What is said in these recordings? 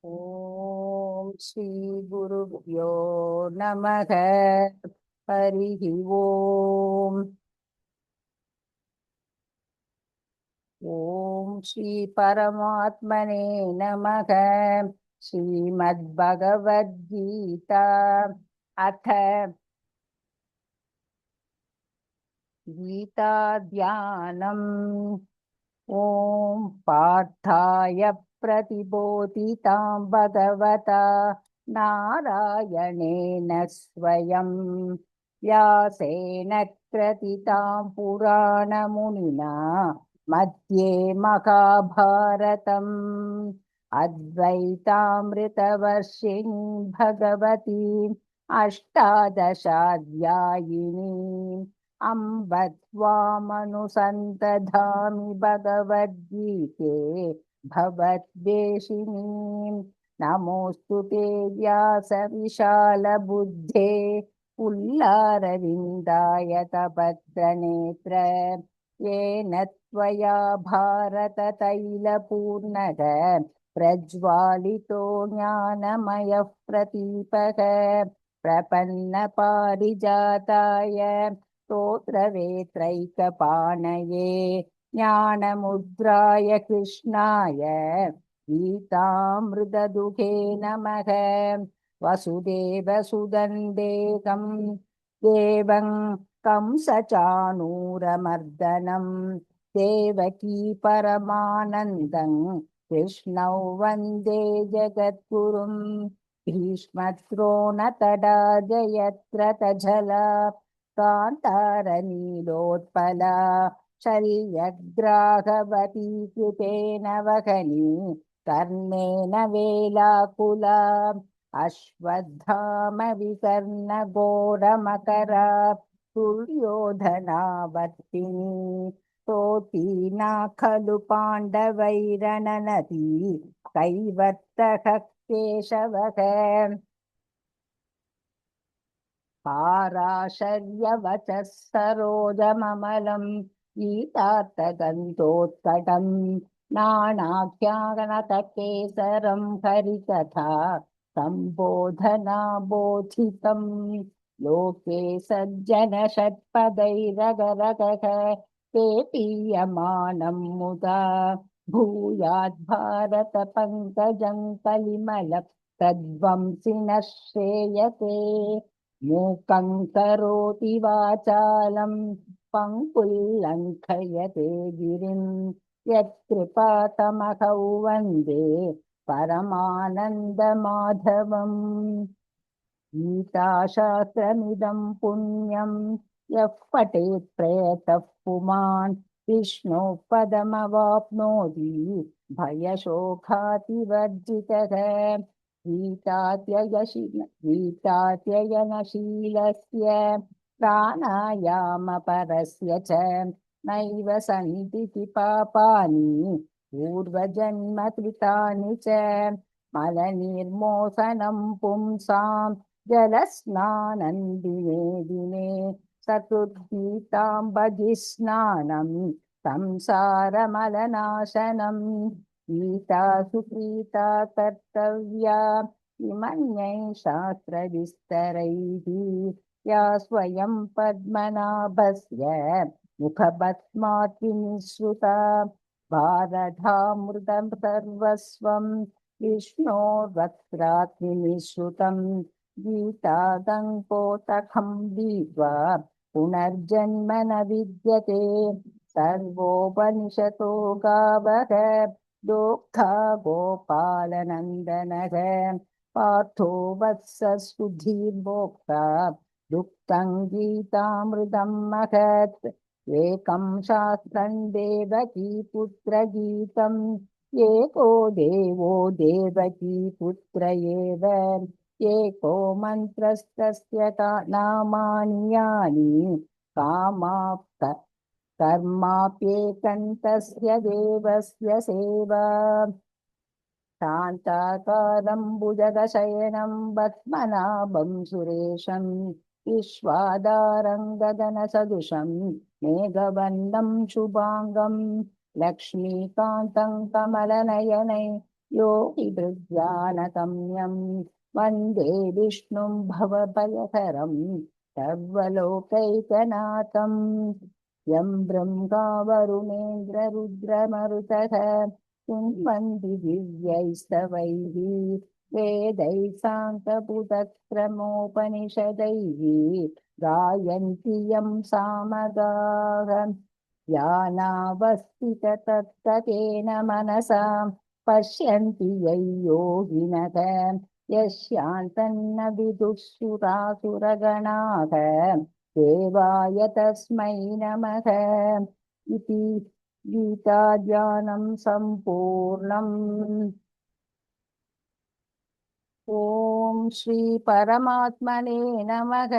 ఓం శ్రీ గురుభ్యో నమః. హరి ఓం. ఓం శ్రీ పరమాత్మనే నమః. శ్రీమద్భగవద్గీత అథ గీతా ధ్యానం. ఓం పార్థాయ ప్రతిబోధితాం భగవతా నారాయణేన స్వయం వ్యాసేన గ్రథితాం పురాణమునినా మధ్యే మహాభారతం అద్వైతామృతవర్షిణీ భగవతి అష్టాదశాధ్యాయిని అంబ त्वामनुसन्तधामि भगवद्गीते भवद्वेषिणीं नमोऽस्तु ते व्यासविशालबुद्धे पुल्लारविन्दाय तपत्रनेत्र येन त्वया भारततैलपूर्णः प्रज्वालितो ज्ञानमयः प्रदीपः प्रपन्नपारिजाताय स्तोत्रवेत्रैकपाणये ज्ञानमुद्राय कृष्णाय गीतामृतदुहे नमः. वसुदेवसुतं देवं कंसचाणूरमर्दनं देवकी परमानन्दं कृष्णौ वन्दे जगद्गुरुं भीष्मद्रोणतडा जयद्रथजला कान्तारनीलोत्पला शल्यग्राहवती कृतेन वहनी कर्णेन वेलाकुला अश्वत्थामविकर्णघोरमकरा दुर्योधनावर्तिनी तोतीना खलु पाण्डवैरणनदी कैवर्तः केशवः पाराशर्यवचः सरोजममलं गीतार्थगन्धोत्कटं नानाख्यानतकेसरं हरिकथा सम्बोधनाबोधितं लोके सज्जनषट्पदैरगरगः ते पीयमानं मुदा भूयाद्भारतपङ्कजं कलिमल तद्वंसिनः श्रेयसे मूकं करोति वाचालं पङ्कुल्लङ्घयते गिरिं यत्कृपातमहौ वन्दे परमानन्दमाधवम्। गीताशास्त्रमिदं पुण्यं यः पठेत् प्रयतः पुमान् विष्णोः पदमवाप्नोति भयशोकातिवर्जितः। गीतात्ययनशीलस्य प्राणायामपरस्य च नैव सन्ति पापानि पूर्वजन्मकृतानि च मलनिर्मोचनं पुंसां जलस्नानं दिने दिने सकृद्गीतां भजिस्नानं संसारमलनाशनं गीता सुप्रीता कर्तव्या इमन्यै शास्त्रविस्तरैः या स्वयं पद्मनाभस्य मुखपद्मात् विनिसृता भारतामृतं सर्वस्वं विष्णोर्वक्त्रात् विनिश्रुतं गीतादङ्कोतकं वीत्वा पुनर्जन्म न विद्यते सर्वोपनिषतो गावः दोग्धा गोपालनन्दनः पार्थो वत्सस्तुधिर्भोक्ता दुःखं गीतामृतं महत् एकं शास्त्रं देवकी पुत्रगीतम् एको देवो देवकी पुत्र एव एको मन्त्रस्तस्य नामानि यानि कामाप्त कर्माप्येकन्तस्य देवस्य सेवा शान्ताकारं भुजगशयनं पद्मनाभं सुरेशं विश्वाधारं गगनसदृशं मेघवर्णं शुभाङ्गं लक्ष्मीकान्तं कमलनयने योगिभृद्यानगम्यं वन्दे विष्णुं भवभयहरं सर्वलोकैकनाथं यं ब्रह्मा वरुणेन्द्ररुद्रमरुतः तुन्वन्ति दिव्यैस्तवैः वेदैः साङ्गपुतक्रमोपनिषदैः गायन्ति यं सामगाः यानावस्थिततत्ततेन मनसा पश्यन्ति यै योगिनः यस्यान्तन्न विदुःसुरासुरगणाः देवाय तस्मै नमः इति गीताध्यानं सम्पूर्णम्। ॐ श्री परमात्मने नमः।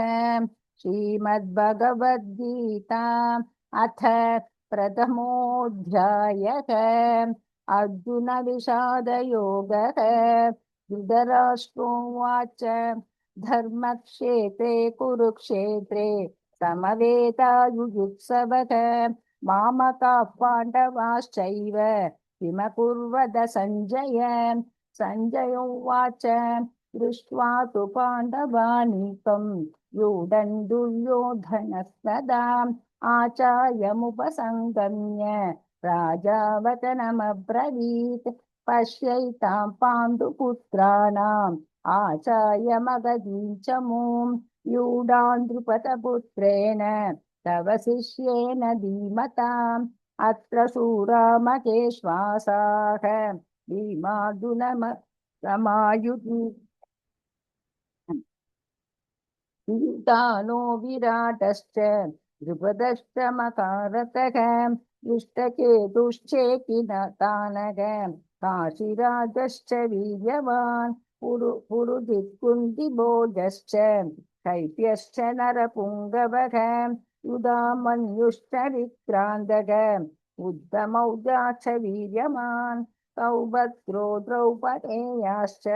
श्रीमद्भगवद्गीता अथ प्रथमोऽध्यायः अर्जुन विषादयोगः। धृतराष्ट्रोवाच धर्मक्षेत्रे कुरुक्षेत्रे समवेतायुयुत्सवः मामकाः पाण्डवाश्चैव किमकुर्वत सञ्जय। सञ्जय उवाच दृष्ट्वा तु पाण्डवानीकं व्यूढन् दुर्योधनस्तदा आचार्यमुपसङ्गम्य राजा वचनमब्रवीत् पश्यैतां पाण्डुपुत्राणाम् आचार्यमगधीं च मूं व्यूढान् द्रुपदपुत्रेण तव शिष्येन धीमताम् अत्र शूरामकेश्वासाः भीमार्जुनसमायुधि युतानो विराटश्च द्रुपदश्च मकारतः दृष्टकेतुश्चेकितानः काशीराजश्च वीर्यवान् पुरुदित्कुन्तिभोजश्च कैप्यश्च नरपुङ्गवः युधामन्युश्च विक्रान्तः उद्धमौजा च वीर्यवान् सौभद्रो द्रौपदेयाश्च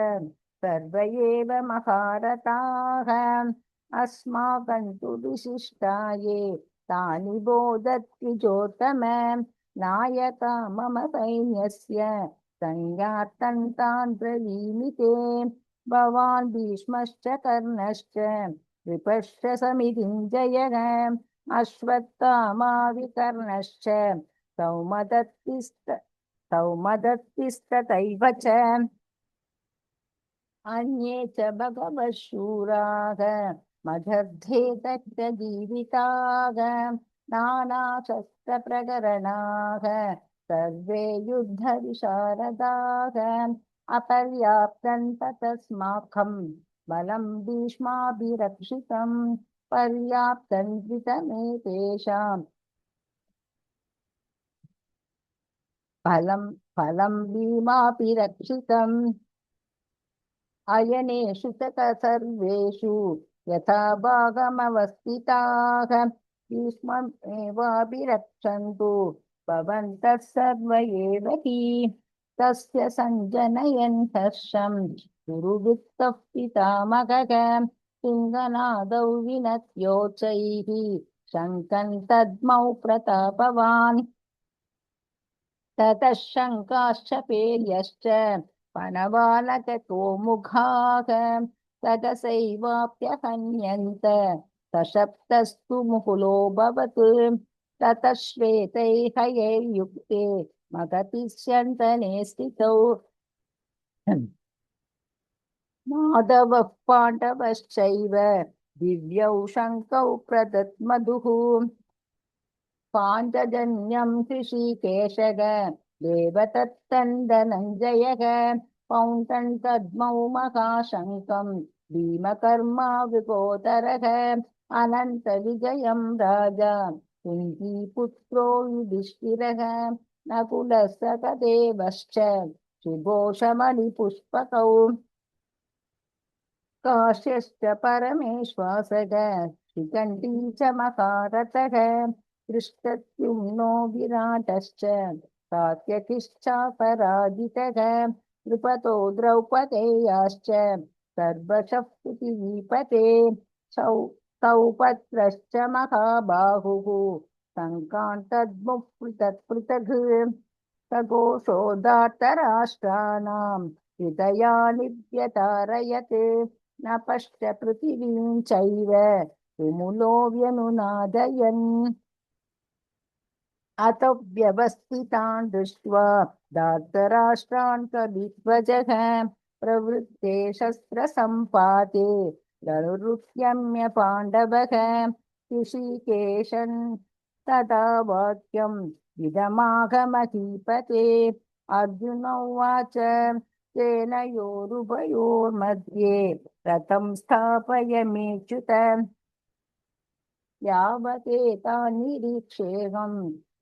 सर्व एव महारथाः अस्माकं तु विशिष्टाये तानि बोधत्विजोत्तम नायका मम सैन्यस्य संज्ञार्थं तान् ब्रवीमि ते भवान् भीष्मश्च कर्णश्च कृपश्च समितिञ्जयः अश्वत्थामा विकर्णश्च सौमदत्तिस्तथैव च अन्ये च भगवः शूराः मदर्थे दग्धजीविताः नानाशस्त्रप्रकरणाः सर्वे युद्धविशारदाः अपर्याप्तं ततस्माकं बलं भीष्माभिरक्षितं पर्याप्तं द्वितमेतेषां फलं भीमाभिरक्षितम् अयनेषु च सर्वेषु यथा भागमवस्थिताः भीष्ममेवाभिरक्षन्तु भवन्तः सर्व एव हि तस्य सञ्जनयन् हर्षं कुरुवृत्तः पितामहः सिंहनादौ विनद्योच्चैः शङ्कन् तद्मौ प्रतापवान् ततः शङ्काश्च पेर्यश्च पणवानकतो मुखाः तदसैवाप्यहन्यन्त सशब्दस्तु मुकुलोऽभवत् ततः श्वेतैर्हयैर्युक्ते मगतिष्यन्तने स्थितौ माधवः पाण्डवश्चैव दिव्यौ शङ्कौ प्रदद्मधुः पाञ्चजन्यं ऋषिकेशः देवदत्तन्दनञ्जयः पौण्ड्रं तद्मौ महाशङ्कं भीमकर्मा विगोदरः अनन्तविजयं राजा कुन्तीपुत्रो युधिष्ठिरः नकुलः सहदेवश्च सुघोषमणिपुष्पकौ काश्यश्च परमेश्वासः शिखण्डी च महारथः दृष्टद्युम्नो विराटश्च सात्यकिश्चापराजितः द्रुपदो द्रौपदेयाश्च सर्वशः पृथिवीपते सौपत्रश्च महाबाहुः शङ्कान् तद्मुः पृथक् पृथक् सघोषोदात्तराष्ट्राणां हृदयानि व्यतारयते न पश्य पृथिवीं चैव तुमुलो व्यनुनादयन् अथ व्यवस्थितान् दृष्ट्वा धार्तराष्ट्रान् कविध्वजः प्रवृत्ते शस्त्रसम्पाते धनुरुद्यम्य पाण्डवः ऋषिकेशन् तदा वाक्यम् इदमागमहीपते अर्जुन उवाच सेनयोरुभयोर्मध्ये रथं स्थापयमेच्युत यावदेतान्निरीक्षेऽहं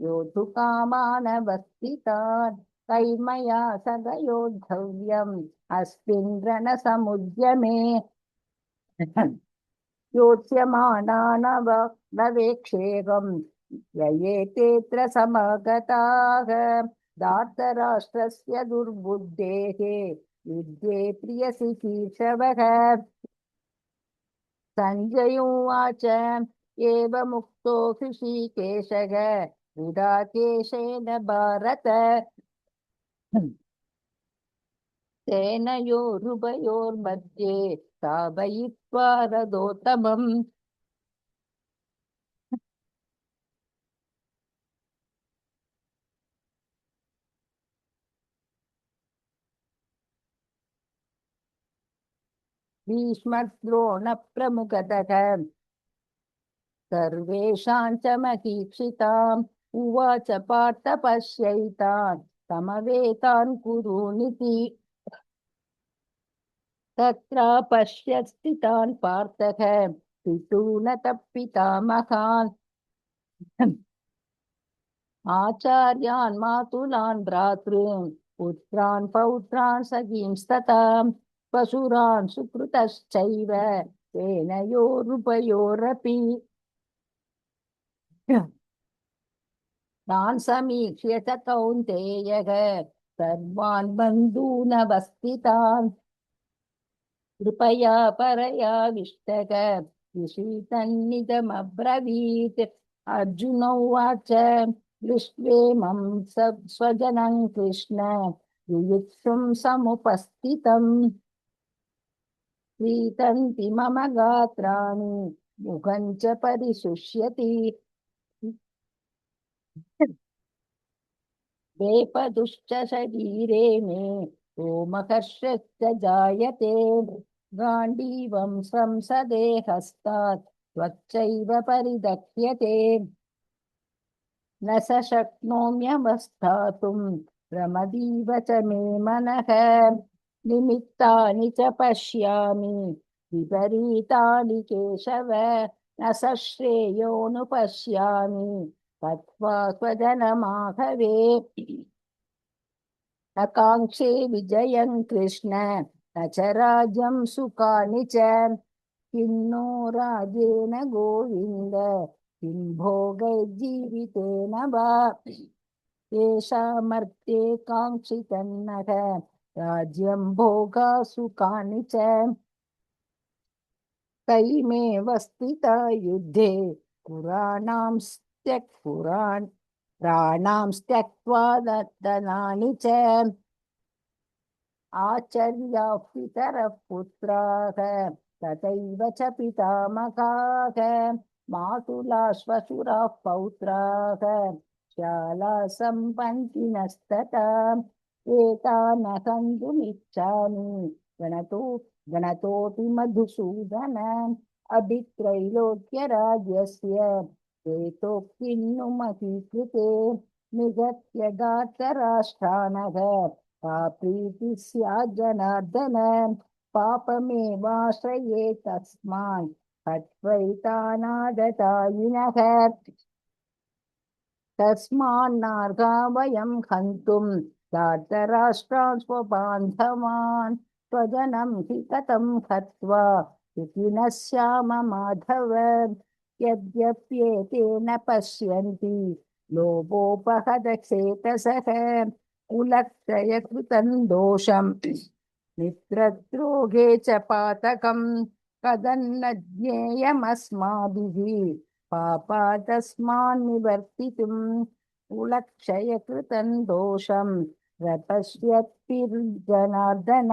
योद्धुकामानवस्थितान् कैर्मया सह योद्धव्यम् अस्मिन् रणसमुद्यमे योत्स्यमानानवेक्षेऽहं ययेतेऽत्र समागताः धार्तराष्ट्रस्य दुर्बुद्धेः युद्धे प्रियसिकीर्षवः सञ्जय उवाच एवमुक्तो हृषीकेशः गुडाकेशेन भारत सेनयोरुभयोर्मध्ये स्थापयित्वा रथोत्तमम् भीष्मद्रोणप्रमुखतः सर्वेषां च महीक्षिताम् उवाच पार्थ पश्यैतान् समवेतान् कुरूनिति तत्र पश्य स्थितान् पार्थः पितॄनथ पितामहान् आचार्यान् मातुलान् भ्रातॄन् पुत्रान् पौत्रान् सखींस्तथा पशुरान् सुकृतश्चैव सेनयोरुभयोरपि तान् समीक्ष्य च कौन्तेयः सर्वान् बन्धूनवस्थितान् कृपया परयाविष्टः विषीतन्निदमब्रवीत् अर्जुन उवाच दृष्ट्वेमं स्वजनं कृष्ण युयुत्सुं समुपस्थितम् क्रीतन्ति मम गात्राणि मुखं च परिशुष्यति वेपतुश्च शरीरे मे रोमहर्षश्च जायते गाण्डीवं संसदे हस्तात् त्वच्चैव परिदह्यते न स शक्नोम्यवस्थातुं प्रमदीव च मे मनः निमित्तानि च पश्यामि विपरीतानि केशव न स श्रेयोऽनुपश्यामि तत्त्वा स्वजनमाहवे न काङ्क्षे विजयं कृष्ण न च राज्यं सुखानि च किन्नो राजेन गोविन्द किं भोगैर्जीवितेन वा येषामर्थे काङ्क्षितन्नः राज्यं भोगा सुखानि च तैमेव स्थिता युद्धे प्राणां त्यक्त्वा दनानि च आचर्याः पितरः पुत्राः तथैव च पितामहाः मातुलाः श्वशुराः पौत्राः शालाः सम्पन्तिनस्तथा एतान् हन्तुमिच्छामि गणतोऽपि मधुसूदन अभित्रैलोक्यराज्यस्य हेतोऽप्यनुमतीकृते निगत्य धार्तराष्ट्रानः का प्रीतिः स्यात् जनार्दन पापमेवाश्रये तस्मान् हत्वैतानादतायिनः तस्मान्नार्हा वयं हन्तुं धार्तराष्ट्रान् स्वबान्धवान् स्वजनं हि कथं हत्वा सुखिनः स्याम माधव यद्यप्येतेन पश्यन्ति लोभोपहतचेतसः कुलक्षय कृतं दोषं मित्रद्रोहे च पातकं कदन्न ज्ञेयमस्माभिः पापात् तस्मान् निवर्तितुं उलक्षय कृतं दोषं प्रपश्यद्भिर्जनार्दन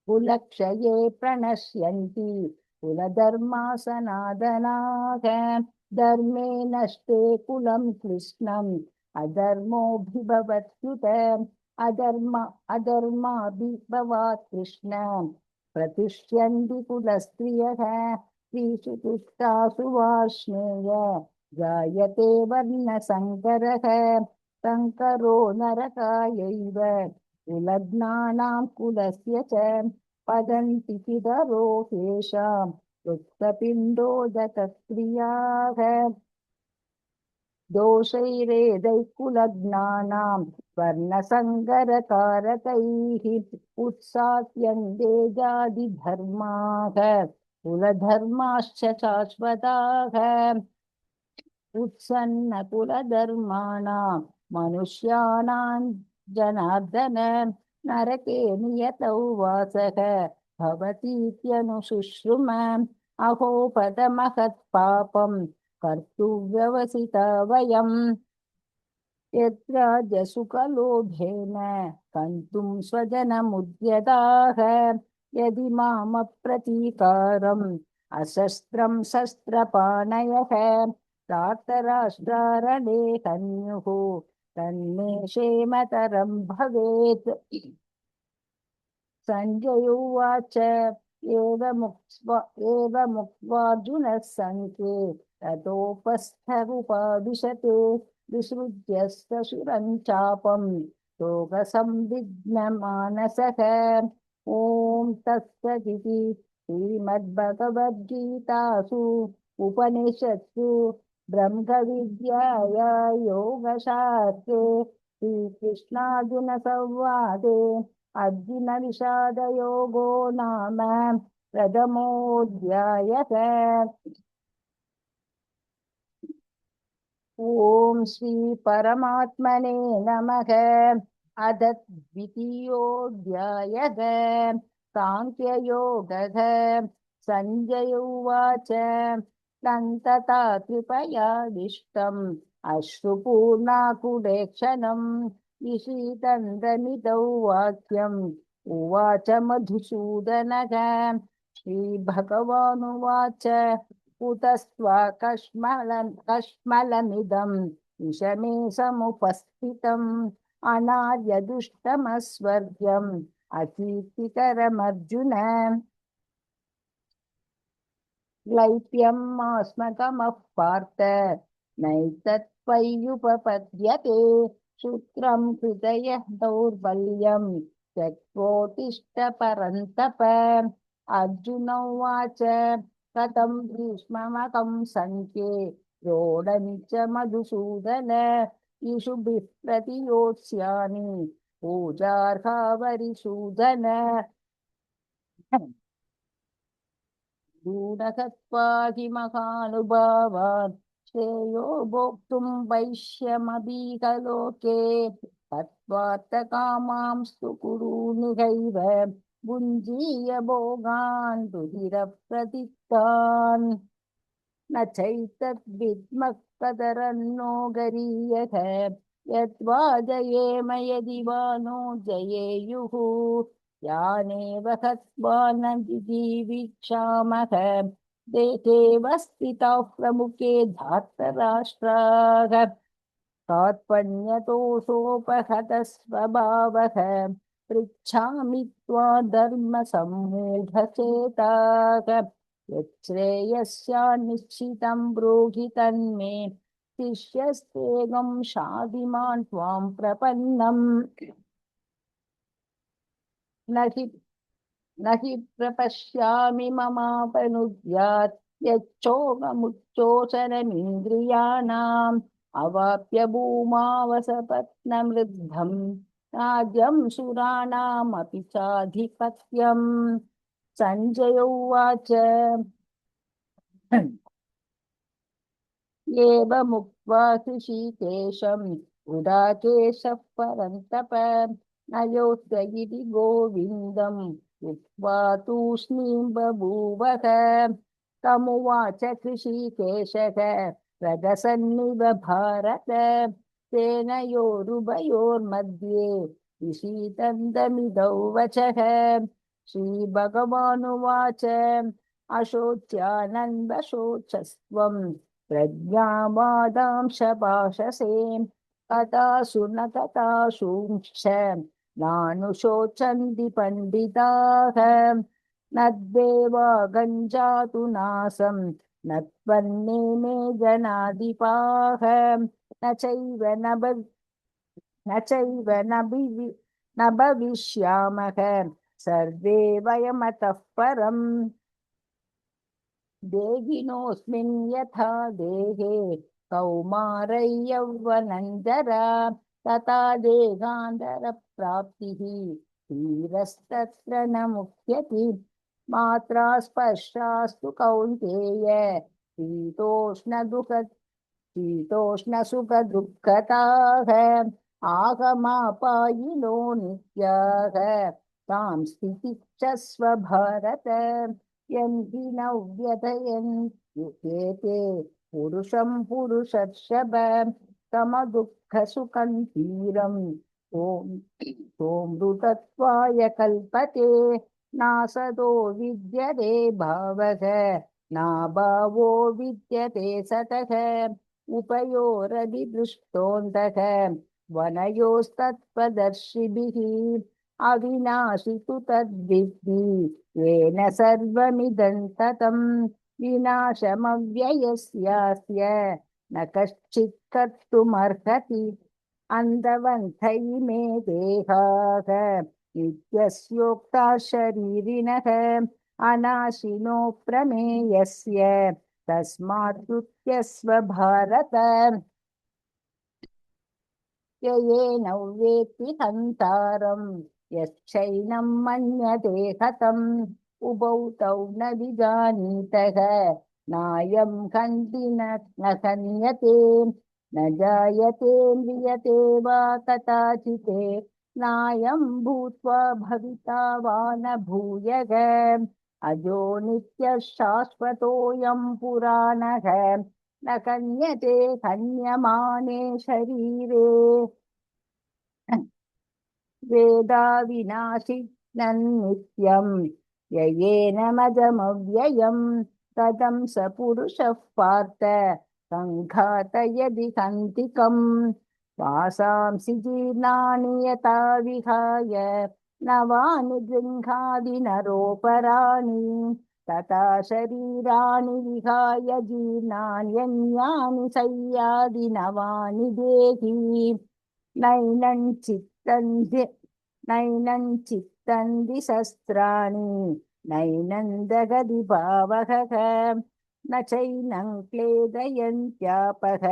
कुलक्षये प्रणश्यन्ति कुलधर्मा सनातनाः धर्मे नष्टे कुलं कृष्णम् अधर्मोऽभिभवत्युत अधर्माभिभवात् कृष्ण प्रतिष्यन्ति कुलस्त्रियः स्त्रीषु तुष्टासु वार्ष्णेय जायते वर्णसङ्करः सङ्करो नरकायैव कुलज्ञानां कुलस्य च पतन्ति पितरो येषां वृत्तपिण्डोदकक्रियाः दोषैरेदैः कुलज्ञानां वर्णसङ्करकारकैः उत्साह्यन्ते जातिधर्माः कुलधर्माश्च शाश्वताः उत्सन्नकुलधर्माणां मनुष्याणां जनार्दन नरके नियतौ वासः भवतीत्यनुशुश्रुम अहो पदमहत्पापं कर्तुव्यवसिता वयम् यत्र जसुकलोभेन कन्तुं स्वजनमुद्यताः यदि मामप्रतीकारम् अशस्त्रं शस्त्रपाणयः धार्तराष्ट्रारणे हन्युः तन्मे क्षेमतरं भवेत् सञ्जय उवाच एवमुक्त्वार्जुनः सङ्ख्ये ततोपस्थमुपादिशते विसृज्य सशुरं चापं शोकसंविघ्नमानसः ॐ तत्सदिति श्रीमद्भगवद्गीतासु उपनिषत्सु ब्रह्मविद्याया योगशास्त्रे श्रीकृष्णार्जुनसंवादे अर्जुनविषादयोगो नाम प्रथमोऽध्यायः। ॐ श्री परमात्मने नमः। अथ द्वितीयोऽध्यायः सांख्ययोगः। सञ्जय उवाच तन्तता कृपयादिष्टम् अश्रुपूर्णाकुलेक्षणम् विषीदन्तमिदौ वाक्यम् उवाच मधुसूदनः। श्रीभगवानुवाच कुतस्त्वा कश्मलमिदं विषमे समुपस्थितम् अनार्यदुष्टमस्वर्ग्यम् अकीर्तिकरमर्जुन क्लैप्यमास्मकमः पार्थ नैतत्त्वय्युपपद्यते क्षुद्रं हृदयः दौर्बल्यं त्यक्त्वोत्तिष्ठ परन्तप। अर्जुन उवाच कथं भीष्ममहं सङ्ख्ये द्रोणं च मधुसूदन ईशुभिः प्रतियोत्स्यामि पूजार्हा वरिसूदन दूढगत्वा हि महानुभावान् श्रेयो भोक्तुं वैश्यमबीकलोके तत्त्वार्थकामांस्तु कुरूनिहैव भुञ्जीय भोगान् रुधिरप्रदिक्तान् न चैतद्विद्मः कतरन्नो गरीयः यद्वा जयेम यदि वा नो जयेयुः यानेव हत्वा न जिजीविषामः देशेव स्थिताः प्रमुखे धार्तराष्ट्राः कार्पण्यतोषोपहतः स्वभावः पृच्छामि त्वा धर्मसम्मूढचेताः यच्छ्रेयस्यान्निश्चितं ब्रूहि तन्मे शिष्यस्तेगं शाधिमान् त्वां प्रपन्नम् न हि प्रपश्यामि ममापनुद्यात् यच्छोकमुच्चोषणमिन्द्रियाणाम् अवाप्य भूमावसपत्नमृद्धम् राज्यं सुराणामपि चाधिपत्यम्। सञ्जय उवाच एवमुक्त्वा ऋषिकेशं गुडाकेशः परन्तप न योत्स्य इति गोविन्दम् उक्त्वा तूष्णीं बभूवः। तमुवाच ऋषिकेशः रजसन्निव भारत सेनयोरुभयोर्मध्ये विषीदन्तमिदौ वचः श्रीभगवानुवाच अशोच्यानन्वशोचस्त्वं प्रज्ञावादांश भाषसे कथासु न तथाशुंश्च नानुशोचन्ति पण्डिताः न देवा गञ्जातु नासं न त्वन्नेमे जनाधिपाः न चैव न भविष्यामः सर्वे वयमतः परम् देहिनोऽस्मिन् यथा देहे कौमारै यौवनञ्जरा तथा देहान्तरप्राप्तिः धीरस्तत्र न मुह्यति मात्रा स्पर्शास्तु कौन्तेय शीतोष्णसुखदुःखताः आगमापायिनो नित्याः तां स्थितिच्छस्व भारत यन्ति न व्यथयन्त्येते पुरुषं पुरुषर्षभ समदुःखसुखं धीरम् सोऽमृतत्वाय कल्पते नासदो विद्यते भावः नाभावो विद्यते सतः उभयोरधिदृष्टोऽन्तः वनयोस्तत्त्वदर्शिभिः अविनाशि तु तद्विद्धि येन सर्वमिदं ततं विनाशमव्ययस्यास्य न कश्चित् कर्तुमर्हति अन्धवन्त इमे देहाः नित्यस्योक्ता शरीरिणः अनाशिनो प्रमेयस्य तस्मात् कृत्यस्व भारत येन वेत्ति हन्तारं यश्चैनं मन्यते हतम् उभौ तौ न विजानीतः नायं हन्ति न हन्यते न जायते म्रियते वा कदाचित् नायं भूत्वा भविता वा न भूयः अजो नित्यः शाश्वतोऽयं पुराणः न हन्यते हन्यमाने शरीरे वेदा विनाशि नित्यं ययेनमजमव्ययं तदं स पुरुषः पार्थ सङ्घातयदि हन्तिकम् वासांसि जीर्णानि यथा विहाय नवानि गृह्णादि नरोपराणि तथा शरीराणि विहाय जीर्णान्यन्यानि शय्यादि नवानि देहि नैनं चित्तन्ति शस्त्राणि नैनं दगति भावः न चैनं क्लेदयन्त्यापः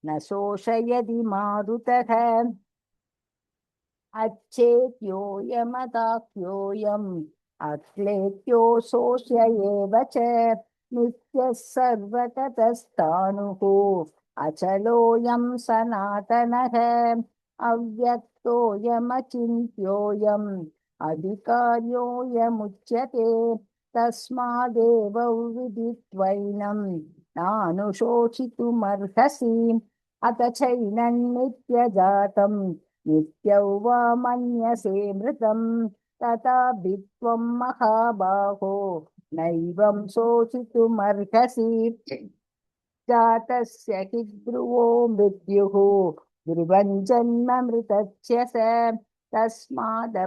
न शोषयति मारुतः अच्छेत्योऽयमदाख्योऽयम् अक्लेत्यो शोष्य एव च नित्यः सर्वततस्थाणुः अचलोऽयं सनातनः अव्यक्तोऽयमचिन्त्योऽयम् अधिकार्योऽयमुच्यते तस्मादेव विदित्वैनं नानुशोचितुमर्हसि अथ चैनं नित्यजातं नित्यौ वा मन्यसे मृतं तथापि त्वं महाबाहो नैवं शोचितुमर्हसि जातस्य हि ध्रुवो मृत्युः ध्रुवं जन्म मृतस्य स तस्मादपरिहार्येते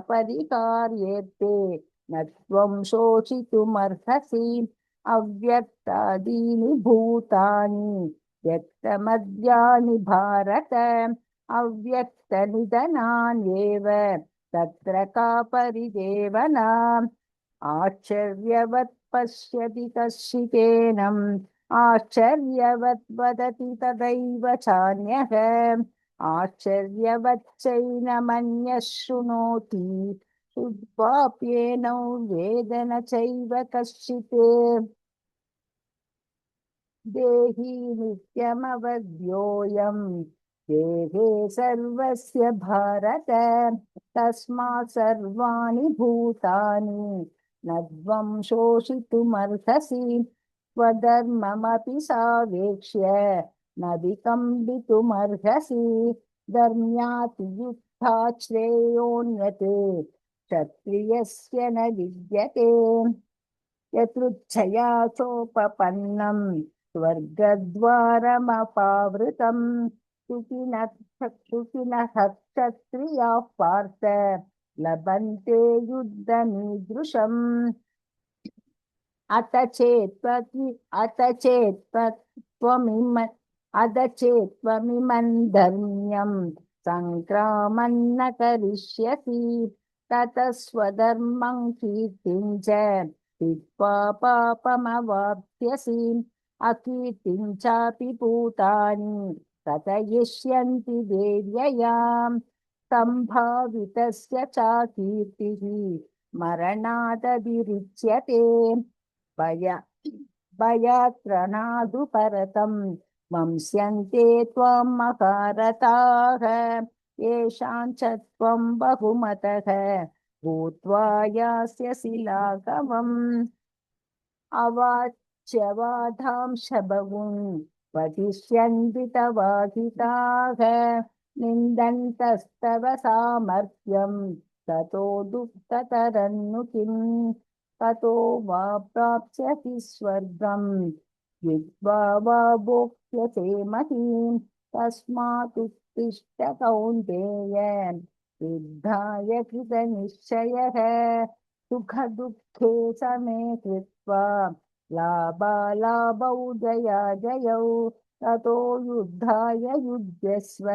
न त्वं शोचितुमर्हसि अव्यक्तादीनि भूतानि व्यक्तमद्यानि भारत अव्यक्तनिधनान्येव तत्र का परिदेवना आश्चर्यवत् पश्यति कश्चिदेनम् आश्चर्यवत् वदति तदैव चान्यः आश्चर्यवच्चैनमन्यः शृणोति शुद्धाप्येनौ वेद न चैव कश्चित् देहि नित्यमवध्योऽयं देहे सर्वस्य भारत तस्मात् सर्वाणि भूतानि न त्वं शोषितुमर्हसि स्वधर्ममपि सावेक्ष्य न विकम्पितुमर्हसि धर्म्यातियुक्तात् श्रेयोऽन्यत् क्षत्रियस्य न विद्यते यदृच्छया चोपपन्नं स्वर्गद्वारमपावृतं सुखिनः क्षत्रियाः पार्थ लभन्ते युद्धमीदृशम् अथ चेत्त्वमिमं धर्म्यं सङ्क्रामन्न करिष्यसि ततः स्वधर्मं कीर्तिं च हित्वा पापमवाप्स्यसि अकीर्तिं चापि भूतानि कथयिष्यन्ति देव्ययाम् सम्भावितस्य च कीर्तिः मरणादतिरिच्यते भय भयात्रणादु परतं वंस्यन्ते त्वां महारथाः येषां च त्वं बहुमतः भूत्वा यास्यसि लाघवम् अवाच्यवादांशबहुं वदिष्यन्ति तवाहिताः निन्दन्तस्तव सामर्थ्यं ततो दुःखतरन्नु किम् ततो वा प्राप्स्यसि स्वर्गं जित्वा वा भोक्ष्यसे महीम् तस्मात्तिष्ठ कौन्तेय युद्धाय कृतनिश्चयः सुखदुःखे समे कृत्वा लाभालाभौ जयाजयौ ततो युद्धाय युज्यस्व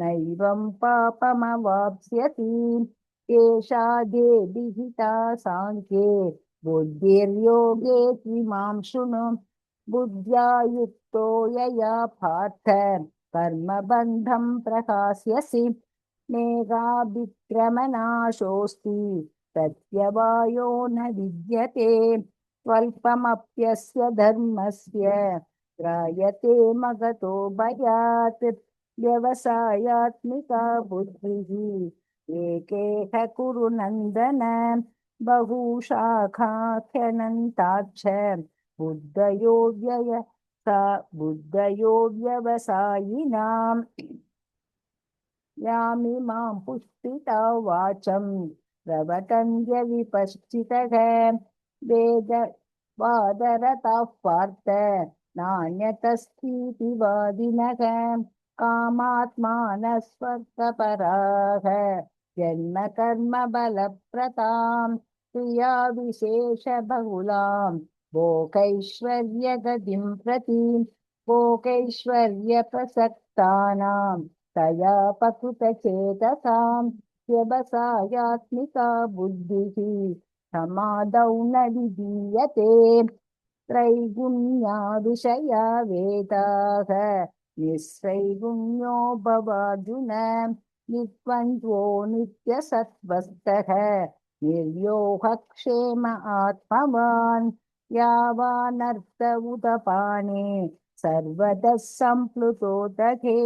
नैवं पापमवाप्स्यसि एषा विहिता साङ्ख्ये बुद्धिर्योगे त्विमां शृणु बुद्ध्या युक्तो यया पार्थ कर्मबन्धं प्रकाश्यसि मेघाभिक्रमनाशोऽस्ति प्रत्यवायो न विद्यते स्वल्पमप्यस्य धर्मस्य त्रायते मगतो भयात् व्यवसायात्मिका बुद्धिः एकेह कुरु नन्दन बहुशाखाख्यनन्ताच्छ बुद्धयो व्यवसायिनाम् यामिमां पुष्पिता वाचं प्रवदन्त्य विपश्चितः वेदवादरताः पार्थ नान्यतस्तीति वादिनः कामात्मानः स्वर्गपराः जन्म कर्म बलप्रतां क्रिया विशेषबहुलां भोगैश्वर्यगतिं प्रति भोगैश्वर्यप्रसक्तानां तया पकृतचेतसां व्यवसायात्मिका बुद्धिः समादौ न विधीयते त्रैगुण्या विषया वेदाः निस्त्रैगुण्यो भवार्जुन निद्वन्द्वो नित्यसत्त्वस्थः निर्योगक्षेम आत्मवान् यावानर्थ उदपाने सर्वतः सम्प्लुतोदके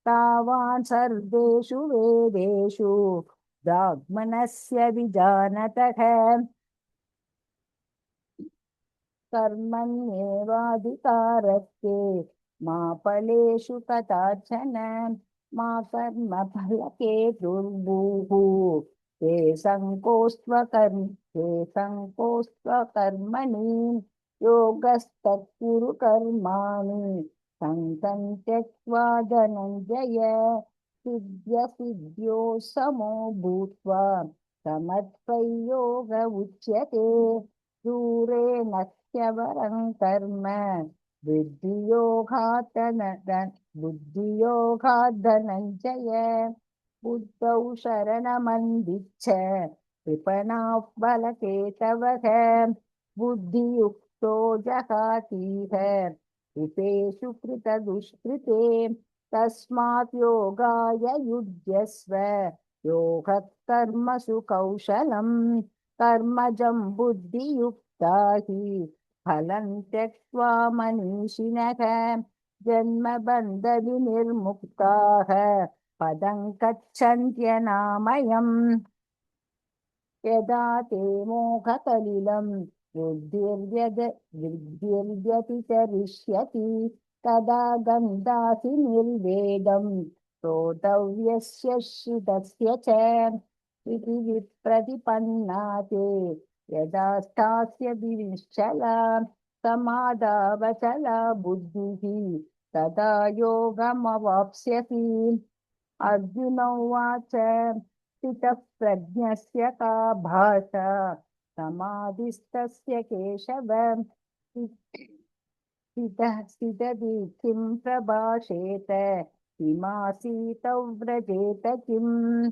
तावान् सर्वेषु वेदेषु ब्राह्मणस्य विजानतः कर्मण्येवाधिकारस्ते मा फलेषु कदाचन मा कर्मफलके दुर्भूः ते सङ्कोस्त्वकर्मणि योगस्तः कुरु कर्माणि सङ्गं त्यक्त्वा धनञ्जय सिद्ध्यसिद्ध्यो समो भूत्वा समत्वयोग उच्यते दूरेण ह्यवरं कर्म बुद्धियोगात् धनञ्जय बुद्धौ शरणमन्विच्छ कृपणाः बलकेतवः बुद्धियुक्तो जहातीह कृतेषु कृतदुष्कृते तस्मात् योगाय युज्यस्व योगः कर्मसु कौशलम् कर्मजं बुद्धियुक्ता हि फलं त्यक्त्वा मनीषिणः जन्मबन्धविनिर्मुक्ताः पदं गच्छन्त्यनामयम् यदा ते मोहकलिलं वृद्धिर्व्यतिचरिष्यति तदा गन्धासि निर्वेदं श्रोतव्यस्य श्रुतस्य च इति विप्रतिपन्ना ते यदा स्थास्यति निश्चला समादावचला बुद्धिः तदा योगमवाप्स्यसि। अर्जुन उवाच स्थितप्रज्ञस्य का भाषा समाधिस्तस्य केशव स्थितदीप्तिं प्रभाषेत किमासीतौ व्रजेत किम्।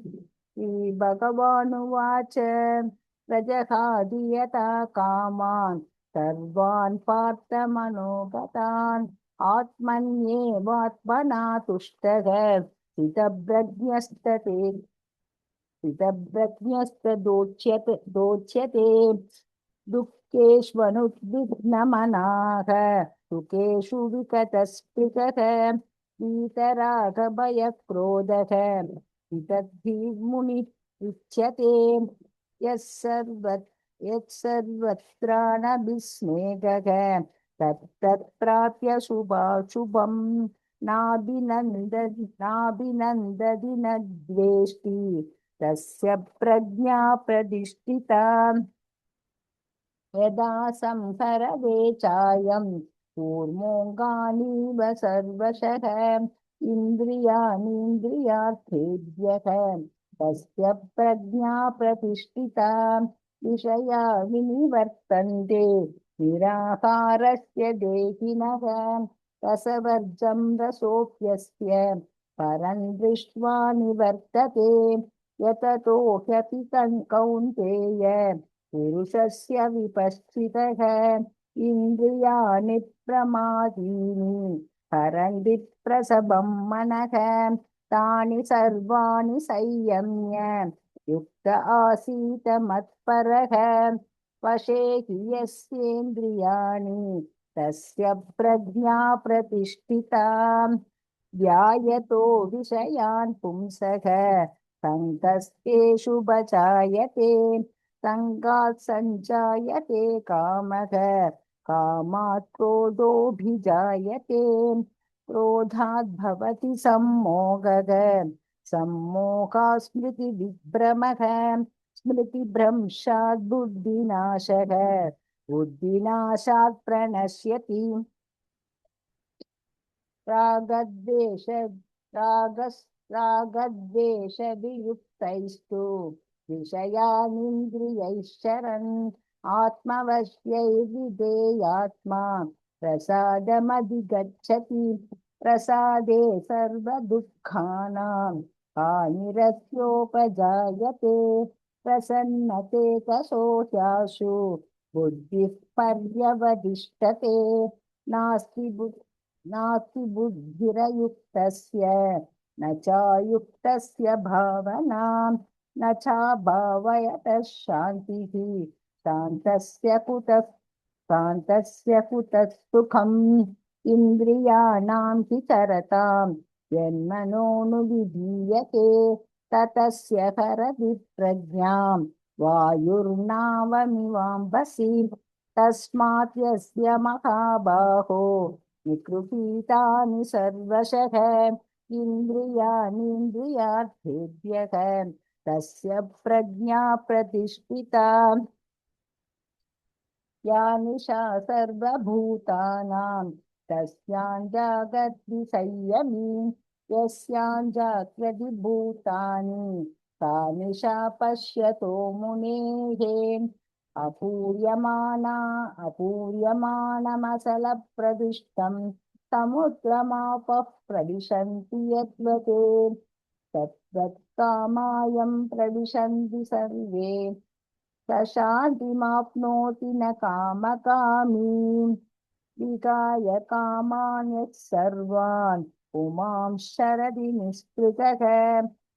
श्रीभगवानुवाच प्रजहाति यथा कामान् सर्वान् पार्थमनोगतान् आत्मन्येवात्मना तुष्टः स्थितप्रज्ञस्तदोच्यते दुःखेष्वनुद्विग्नमनाः सुखेषु विगतस्पृहः वीतरागभयक्रोधः विदग्धिर्मुनि उच्यते यत्सर्वत्राणभिस्नेहः तत्तत्प्राप्य शुभाशुभम् नाभिनन्दति न द्वेष्टि तस्य प्रज्ञा प्रतिष्ठिता। यदा संहरदे चायं कूर्मोऽङ्गानीव सर्वशः इन्द्रियाणीन्द्रियार्थेभ्यः तस्य प्रज्ञा प्रतिष्ठिता। विषया विनिवर्तन्ते निराकारस्य देहिनः रसवर्जं रसोऽप्यस्य परं दृष्ट्वा निवर्तते यततो ह्यपि कौन्तेय पुरुषस्य विपश्चितः इन्द्रियाणि प्रमादीनि हरन्ति प्रसभं मनः तानि सर्वाणि संयम्य युक्त आसीत मत्परः वशे हि यस्येन्द्रियाणि तस्य प्रज्ञा प्रतिष्ठिता। ध्यायतो विषयान् पुंसः सङ्गस्तेषु बचायते सङ्गात् सञ्जायते कामः कामात् क्रोधोऽभिजायते क्रोधात् भवति सम्मोहः सम्मोहात् स्मृतिविभ्रमः स्मृतिभ्रंशात् बुद्धिनाशः बुद्धिनाशात् प्रणश्यति रागद्वेष रागद्वेषवियुक्तैस्तु विषयानिन्द्रियैश्चरन् आत्मवश्यैर्विधेयात्मा प्रसादमधिगच्छति प्रसादे सर्वदुःखानां हानिरस्योपजायते प्रसन्नते तशोऽस्याशु बुद्धिः पर्यवतिष्ठते नास्ति बुद्धिरयुक्तस्य न चायुक्तस्य भावना न चाभावयतः शान्तिः शान्तस्य कुतः सुखम् इन्द्रियाणां हि चरतां यन्मनोनुविधीयते ततस्य हरति प्रज्ञां वायुर्नावमिवाम्भसि तस्मात् यस्य महाबाहो निगृहीतानि सर्वशः इन्द्रियाणीन्द्रियार्थेभ्यः तस्य प्रज्ञा प्रतिष्ठिता। या निशा सर्वभूतानां तस्यां जागर्ति संयमी यस्यां जाग्रति भूतानि सा निशा पश्यतो मुनेः अपूर्यमाणमसलप्रदिष्टं समुद्रमापः प्रविशन्ति यद्वत् तद्वत्कामायं प्रविशन्ति सर्वे स शान्तिमाप्नोति न कामकामी विगाय कामान् यः सर्वान् पुमां शरदि निःस्पृहः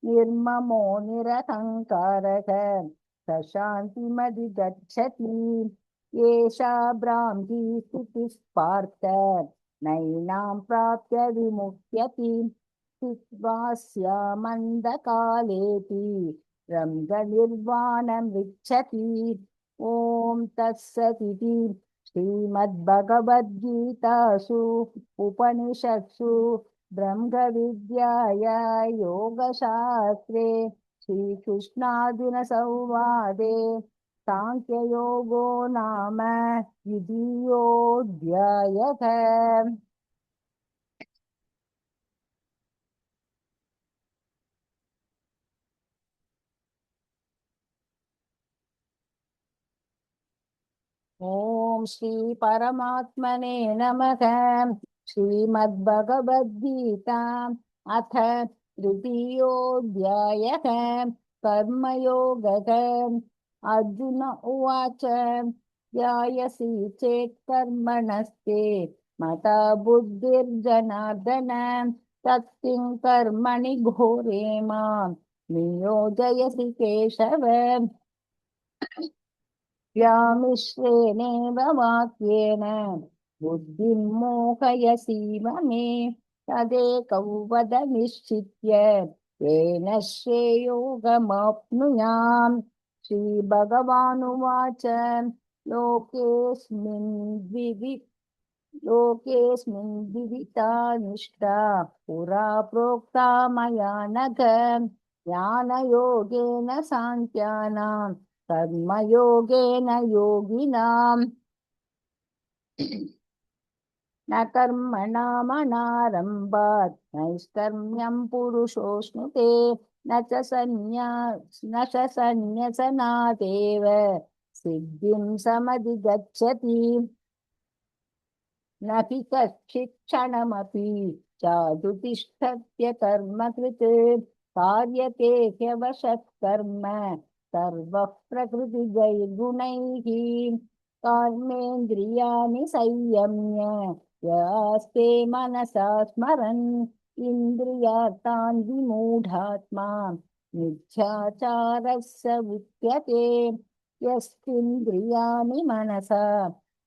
निर्ममो निरहङ्कारः स शान्तिमधिगच्छति। एषा ब्राह्मी स्थितिः पार्थ नैनां प्राप्य विमुह्यति स्थित्वा स्यामन्धकालेऽपि ब्रह्मनिर्वाणमृच्छति ॐ तत्सदिति श्रीमद्भगवद्गीतासु उपनिषत्सु ब्रह्मविद्याया योगशास्त्रे श्रीकृष्णार्जुनसंवादे साङ्ख्ययोगो नाम द्वितीयोऽध्यायः। ॐ श्री परमात्मने नमः। श्रीमद्भगवद्गीता अथ तृतीयोऽध्यायः कर्मयोगः। अर्जुन उवाच ध्यायसि चेत् कर्मणस्ते मता बुद्धिर्जनार्दन तत्किं कर्मणि घोरे मां नियोजयसि केशव। व्यामिश्रेणेव वाक्येन बुद्धिं मोहयसीव मे तदेकं वद निश्चित्य येन श्रेयोगमाप्नुयाम्। श्रीभगवानुवाच लोकेऽस्मिन् द्विविधा निष्ठा पुरा प्रोक्ता मया नघ ज्ञानयोगेन साङ्ख्यानां कर्मयोगेन योगिनाम्। न कर्मणामनारम्भात् नैष्कर्म्यं पुरुषोऽश्नुते न च सन्न्यसनादेव सिद्धिं समधिगच्छति। न हि कश्चित् क्षणमपि चाधुतिष्ठत्य कर्मकृत् कार्यते ह्यवशः कर्म सर्वः प्रकृतिजैर्गुणैः। कर्मेन्द्रियाणि संयम्य यास्ते मनसा स्मरन् इन्द्रियार्थान् विमूढात्मा मिथ्याचारः स उच्यते। यस्त्विन्द्रियाणि मनसा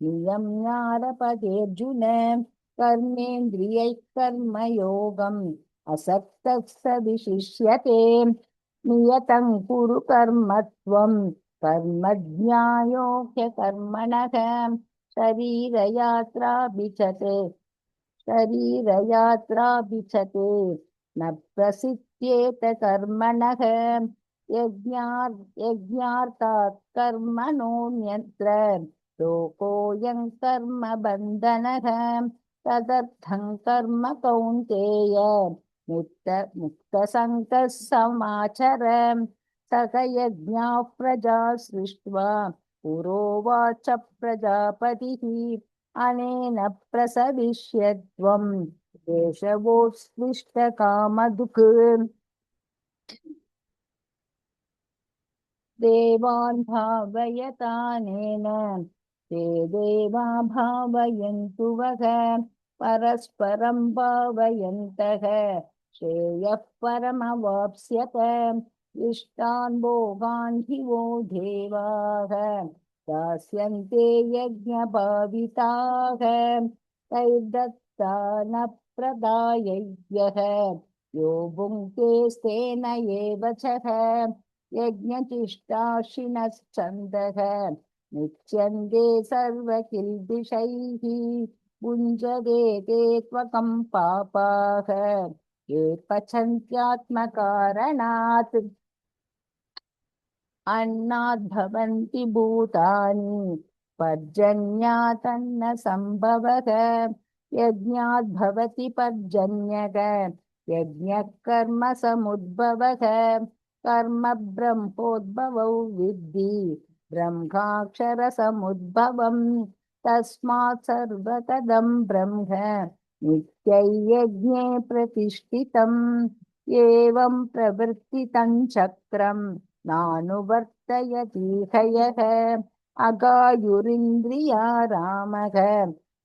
नियम्यारपतेऽर्जुन कर्मेन्द्रियैः कर्मयोगम् असक्तः स विशिष्यते। नियतं कुरु कर्म त्वं कर्म ज्ञायो ह्यकर्मणः शरीरयात्राभिचते न प्रसिद्ध्येत कर्मणः। यज्ञार्थात् कर्मणोऽन्यत्र लोकोऽयं कर्म बन्धनः। तदर्थं कर्म कौन्तेय मुक्तसङ्गः समाचर। सकयज्ञाः प्रजा सृष्ट्वा पुरोवाच प्रजापतिः अनेन प्रसविष्यत्वं देशवोत्स्लिष्टकामधुक्। देवान् भावयतानेन ते देवा भावयन्तु वः परस्परं भावयन्तः श्रेयः परमवाप्स्यत। इष्टान् भोगान् हि वो देवाः दास्यन्ते यज्ञभाविताः तैर्दत्ता न प्रदायैभ्यः यो भुङ्क्तेस्तेन एव चः। यज्ञचिष्टाशिनश्चन्दः मुच्यन्ते सर्वकिल्बिषैः भुञ्जते ते त्वकं पापाः ये पचन्त्यात्मकारणात्। अन्नाद्भवन्ति भूतानि पर्जन्यादन्न सम्भवः यज्ञाद्भवति पर्जन्यः यज्ञः कर्म समुद्भवः। कर्म ब्रह्मोद्भवौ विद्धि ब्रह्माक्षरसमुद्भवम् तस्मात् सर्वतदं ब्रह्म नित्यैर्यज्ञे प्रतिष्ठितम्। एवं प्रवृत्तितं चक्रम् नानुवर्तयति हयः अगायुरिन्द्रिया रामः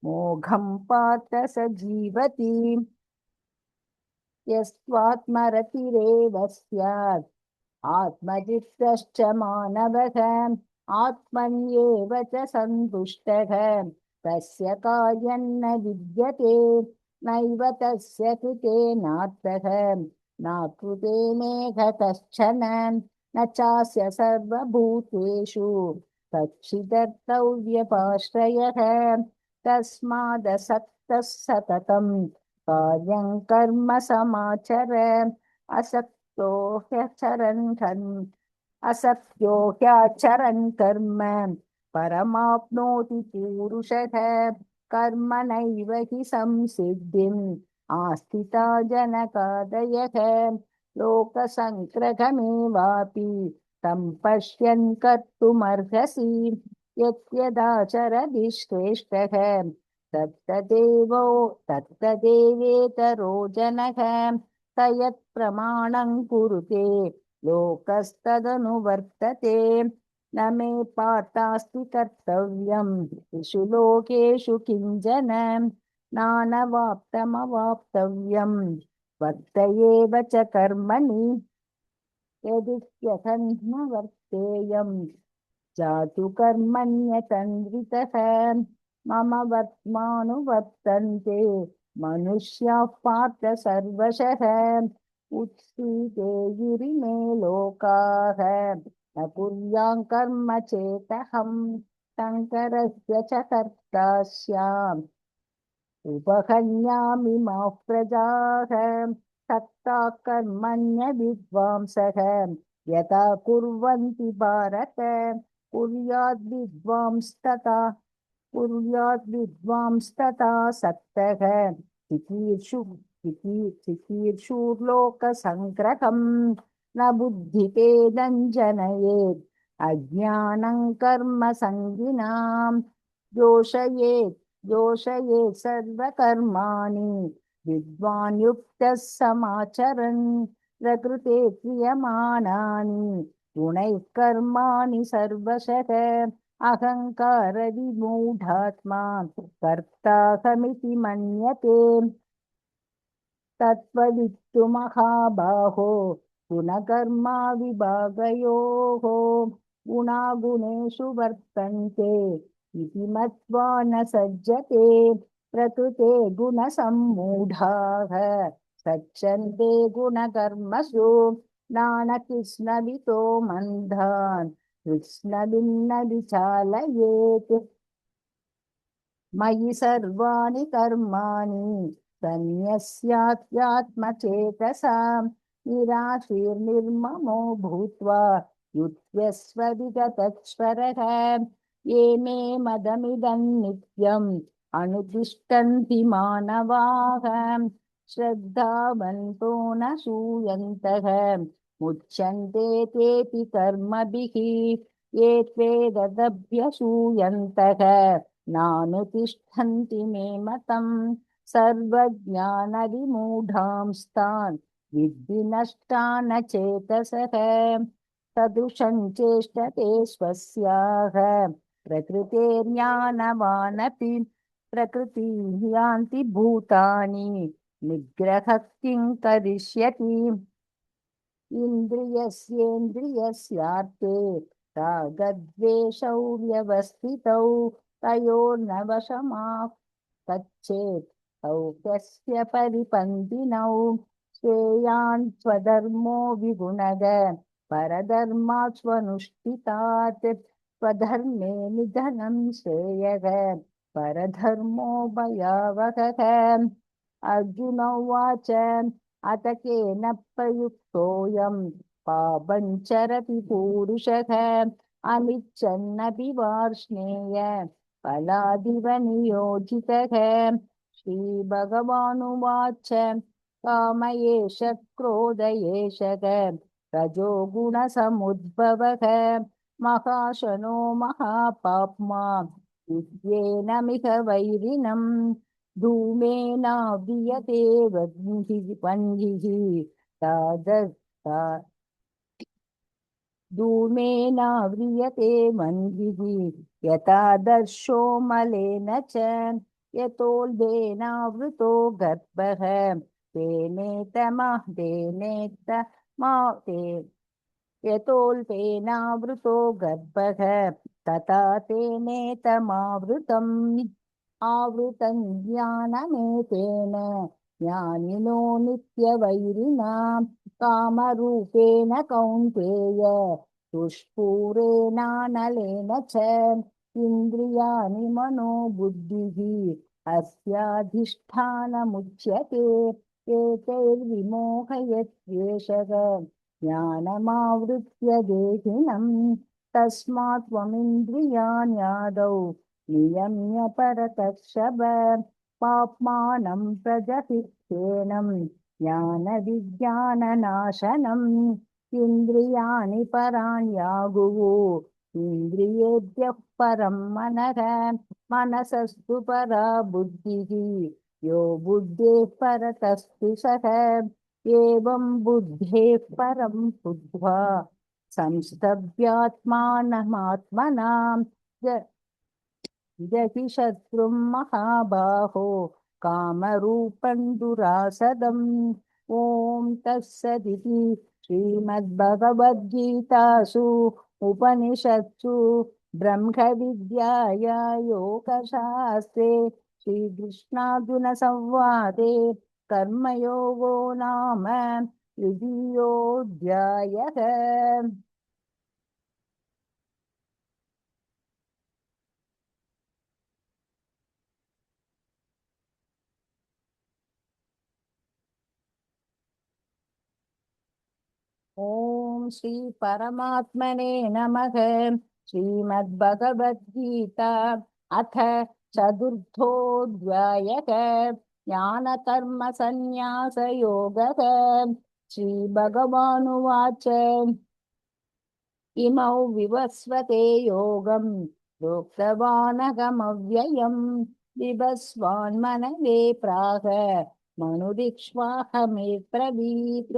मोघं पार्थ स जीवति। यस्त्वात्मरतिरेव स्यात् आत्मजित्तश्च मानवः आत्मन्येव च सन्तुष्टः तस्य कार्यं न विद्यते नैव तस्य कृतेनार्थः नाकृतेनेह कश्चन न चास्य सर्वभूतेषु कच्चिदर्थव्यपाश्रयः तस्मादसक्तः सततं कार्यं कर्म समाचर असक्तो असक्तो ह्याचरन् कर्म परमाप्नोति पूरुषः कर्मणैव हि संसिद्धिम् आस्थिता जनकादयः लोकसङ्ग्रहमेवापि तं पश्यन् कर्तुमर्हसि यद्यदाचरति श्रेष्ठः तत्तदेवेतरो जनः स यत्प्रमाणं कुरुते लोकस्तदनुवर्तते न मे पार्थास्ति कर्तव्यं त्रिषु लोकेषु किञ्चन नानवाप्तमवाप्तव्यं वर्त एव च कर्मणि यदित्यथन् न वर्तेयं जातु कर्मण्यतन्द्रितः मम वर्त्मानुवर्तन्ते मनुष्याः पार्थ सर्वशः उत्सीदेयुरिमे लोकाः न कुर्यां कर्म चेतहं शङ्करस्य च कर्ता स्याम् उपहन्यामि मा प्रजाः सक्ता कर्मण्य विद्वांसः यथा कुर्वन्ति भारत कुर्याद्विद्वांस्तथा सक्तः चिकीर्षुर्लोकसङ्ग्रहं न बुद्धिभेदं जनयेत् अज्ञानं कर्म संगिनां जोषयेत् सर्वकर्माणि विद्वान् युक्तः समाचरन् प्रकृते क्रियमाणानि गुणैः कर्माणि सर्वशः अहङ्कारविमूढात्मा कर्ताहमिति मन्यते तत्त्ववित्तु महाबाहो गुणकर्मा विभागयोः गुणागुणेषु वर्तन्ते इति मत्वा न सज्जते प्रकृते गुणसम्मूढाः सज्जन्ते गुणकर्मसु नानकृष्णवितो मन्दान् कृष्णभिन्न विचालयेत् मयि सर्वाणि कर्माणि सन्न्यस्यात्मचेतसा निराशीर्निर्ममो भूत्वा युध्यस्व विगतश्वरः ये मे मदमिदं नित्यम् अनुतिष्ठन्ति मानवाः श्रद्धावन्तो न शूयन्तः मुच्यन्ते तेऽपि कर्मभिः ये त्वेददभ्यसूयन्तः नानुतिष्ठन्ति मे मतम् सर्वज्ञानविमूढांस्तान् विद्धि नष्टान् चेतसः सदृशं चेष्टते स्वस्याः प्रकृतेर्ज्ञानवानपि प्रकृतिं यान्ति भूतानि निग्रहः किं करिष्यति इन्द्रियस्येन्द्रियस्यार्थे रागद्वेषौ व्यवस्थितौ तयोर्न वशमाः कच्छेत् तौ कस्य परिपन्थिनौ श्रेयान् स्वधर्मो विगुणः परधर्मात् स्वनुष्ठितात् स्वधर्मे निधनं श्रेयः परधर्मो भयावहः अर्जुन उवाच अथ केन प्रयुक्तोऽयं पापञ्चरति पूरुषः अनिच्छन्नपि वार्ष्णेय फलादिव नियोजितः श्रीभगवानुवाच काम एष क्रोध एषः रजो गुणसमुद्भवः महाशनो महापाप्मा विद्येनमिह वैरिणम् धूमेनाव्रियते वह्निः धूमेनाव्रियते वह्निः यथादर्शो मलेन च यतोल्बेनावृतो गर्भः यतोल्बेनावृतो गर्भः तथा तेनेतमावृतम् आवृतं ज्ञानमेतेन ज्ञानिनो नित्यवैरिणा कामरूपेण कौन्तेय दुष्पूरेणानलेन च इन्द्रियाणि मनो बुद्धिः अस्याधिष्ठानमुच्यते एतैर्विमोहयत्येषः ज्ञानमावृत्य देहिनम् तस्मात् त्वमिन्द्रियाण्यादौ नियम्य परतर्षभ पाप्मानं प्रजहिह्येनं ज्ञानविज्ञाननाशनम् इन्द्रियाणि पराण्यागुः इन्द्रियेभ्यः परं मनः मनसस्तु परा बुद्धिः यो बुद्धेः परतस्तु सः एवं बुद्धेः परं बुद्ध्वा संस्तभ्यात्मानमात्मना जहि शत्रुं महाबाहो कामरूपं दुरासदम् ॐ तत्सदिति श्रीमद्भगवद्गीतासु उपनिषत्सु ब्रह्मविद्याया योगशास्त्रे श्रीकृष्णार्जुनसंवादे कर्मयोगो नाम द्वितीयोऽध्यायः। ॐ श्री परमात्मने नमः। श्रीमद्भगवद्गीता अथ चतुर्थोऽध्यायः ज्ञानकर्मसन्न्यासयोगः। श्रीभगवानुवाच इमौ विवस्वते योगं प्रोक्तवानहमव्ययम् विवस्वान्मनवे प्राह मनुरिक्ष्वाहमे ब्रवीत्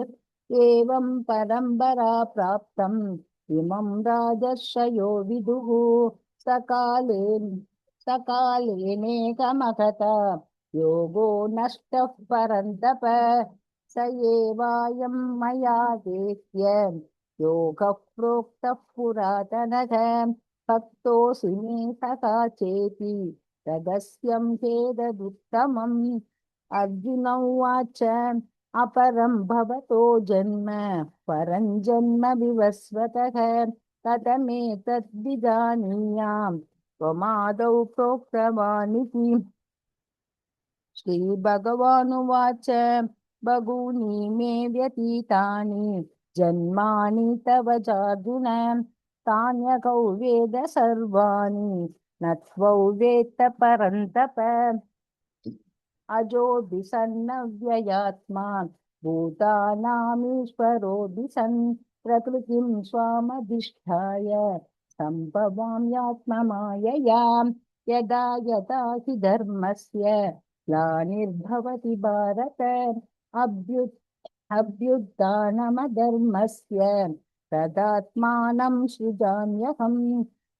एवं परम्परा प्राप्तम् इमं राजर्षयो विदुः सकालेनेकमगत योगो नष्टः परन्तप स एवायं मया वेद्य योगः प्रोक्तः पुरातनः भक्तोऽसि मे सखा चेति तदस्यं चेदुत्तमम्। अर्जुन उवाच अपरं भवतो जन्म परं जन्म विवस्वतः कथमेतद्विजानीयाम् त्वमादौ प्रोक्तवानिति। श्रीभगवानुवाच बहूनि मे व्यतीतानि जन्मानि तव चार्जुन तान्यकौ वेद सर्वाणि न त्वौ वेत्त परन्तप अजोऽपि सन्नव्ययात्मा भूतानामीश्वरोऽपि सन् प्रकृतिं स्वामधिष्ठाय सम्भवाम्यात्ममायया यदा यदा हि धर्मस्य ग्लानिर्भवति भारत अभ्युत्थानमधर्मस्य तदात्मानं सृजाम्यहम्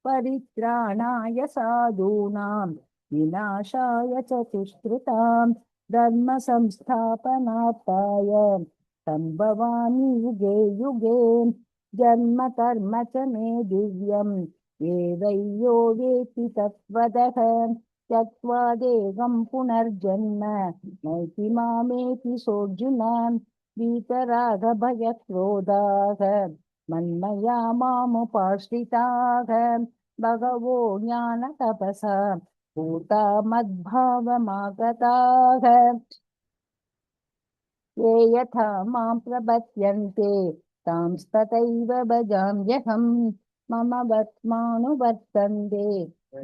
परित्राणाय साधूनां विनाशाय च दुष्कृतां धर्म संस्थापनार्थाय सम्भवामि युगे युगे जन्म कर्म च मे दिव्यम् एवैयो वेति तत्त्वतः त्यक्त्वा देहं पुनर्जन्म नैति मामेति सोऽर्जुन वीतरागभयक्रोधाः मन्मया मामुपाश्रिताः भगवो ज्ञानतपसा भूता मद्भावमागताः ये यथा मां प्रपद्यन्ते तांस्तथैव भजाम्यहम् मम वर्त्मानुवर्तन्ते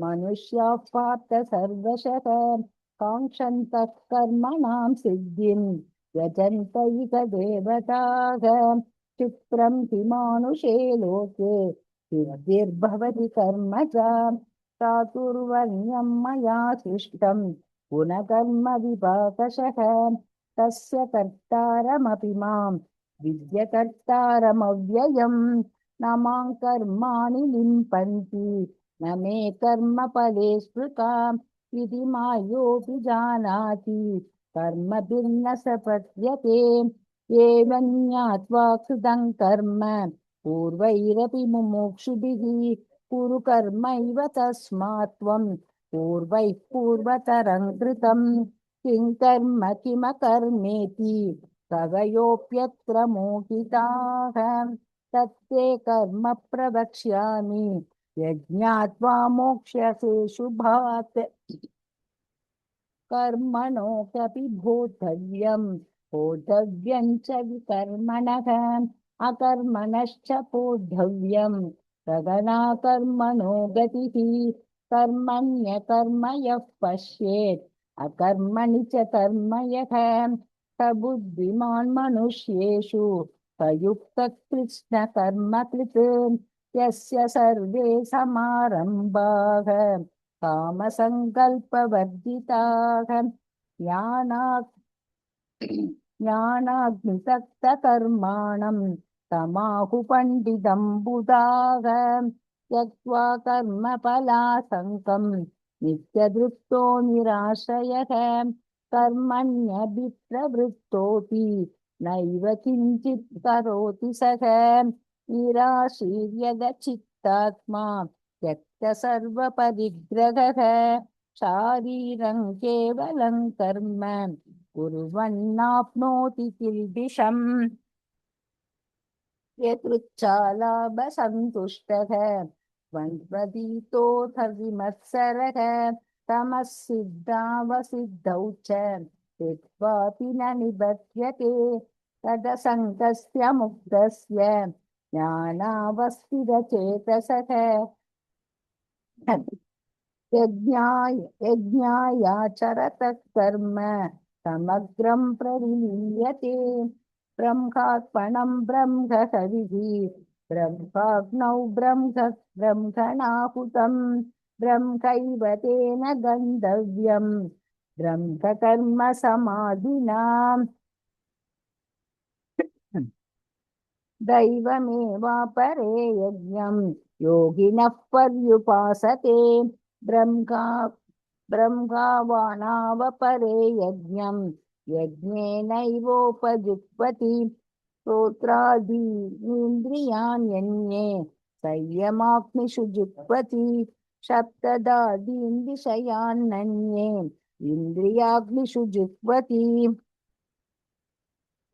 मनुष्याः पार्थ सर्वशः काङ्क्षन्तः कर्मणां सिद्धिं यजन्त इह देवताः क्षिप्रं हि मानुषे लोके सिद्धिर्भवति कर्मजा चातुर्वर्ण्यं मया सृष्टं गुणकर्म विपाकशः तस्य कर्तारमपि मां विद्यकर्तारमव्ययम् न मां कर्माणि लिम्पन्ति न मे कर्मफले स्पृहाम् इति मायोऽपि जानाति कर्मभिर्न स पद्यते एवं ज्ञात्वा कृतं कर्म पूर्वैरपि मुमुक्षुभिः कुरु कर्मैव तस्मात् त्वं पूर्वैः पूर्वतरं कृतं किं कर्म किमकर्मेति कवयोऽप्यत्र मोहिताः। तत्ते कर्म प्रवक्ष्यामि यज्ञात्वा मोक्ष्यसे शुभात् कर्मणोऽपि बोद्धव्यं च विकर्मणः अकर्मणश्च बोद्धव्यं तदनाकर्मणो गतिः कर्मण्यकर्म यः पश्येत् अकर्मणि च कर्म यः स बुद्धिमान् मनुष्येषु स युक्तः कृष्णकर्मकृत् यस्य सर्वे समारम्भाः कामसङ्कल्पवर्जिताः ज्ञानाग्निसक्तकर्माणं तमाहु पण्डितं बुधाः त्यक्त्वा कर्मफलासङ्गं नित्यदृप्तो निराश्रयः कर्मण्यभिप्रवृत्तोऽपि नैव किञ्चित् करोति सः निराशीर्यदचित्तात्मा त्यक्त सर्वपरिग्रहः शारीरं केवलं कर्म कुर्वन्नाप्नोति किल्बिषम् यतृच्छालाभसन्तुष्टः द्वन्द्वतीतोऽथ विमत्सरः तमः सिद्धावसिद्धौ च स्थित्वापि न निबध्यते तदसङ्गस्य मुक्तस्य ज्ञानावस्थितचेतसः यज्ञायाचरतः कर्म समग्रं प्रविलीयते ब्रह्मार्पणं ब्रह्महविः ब्रह्माग्नौ ब्रह्मणाहुतं ब्रह्मैव तेन गन्तव्यं ब्रह्मकर्म समाधिना दैवमेवापरे यज्ञं योगिनः पर्युपासते ब्रह्मावानावपरे यज्ञं यज्ञेनैवोपजुह्वति श्रोत्रादीनीन्द्रियाण्यन्ये संयमाग्निषु जुह्वति सप्तदादीन् विषयान्नन्ये इन्द्रियाग्निषु जुह्वति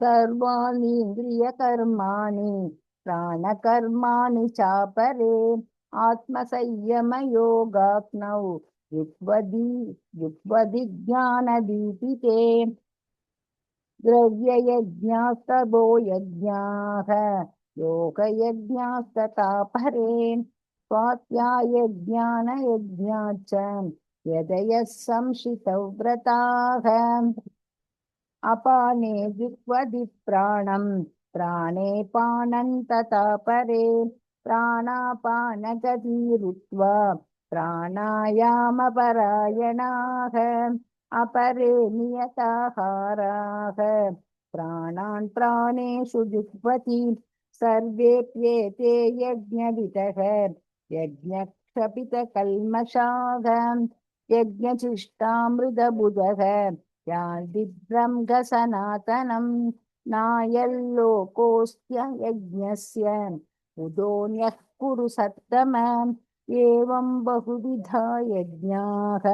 सर्वाणीन्द्रियकर्माणि प्राणकर्माणि चापरे आत्मसंयमयोगाग्नौ युक्वधि ज्ञानदीपिते द्रव्ययज्ञास्तपो यज्ञाः योगयज्ञास्तथा परे स्वाध्यायज्ञानयज्ञाश्च यदयः संशितौ व्रताः अपाने जिह्वति प्राणं प्राणे पानं तथा परे प्राणापानगतिरुत्वा प्राणायामपरायणाः अपरे नियताहाराः प्राणान् प्राणेषु जुह्वति सर्वेऽप्येते यज्ञविदः यज्ञक्षपितकल्मषाः यज्ञशिष्टामृतबुधः यान्ति ब्रह्म सनातनं नायल्लोकोऽस्त्य यज्ञस्य उदोन्यः कुरु सत्तम एवं बहुविधा यज्ञाः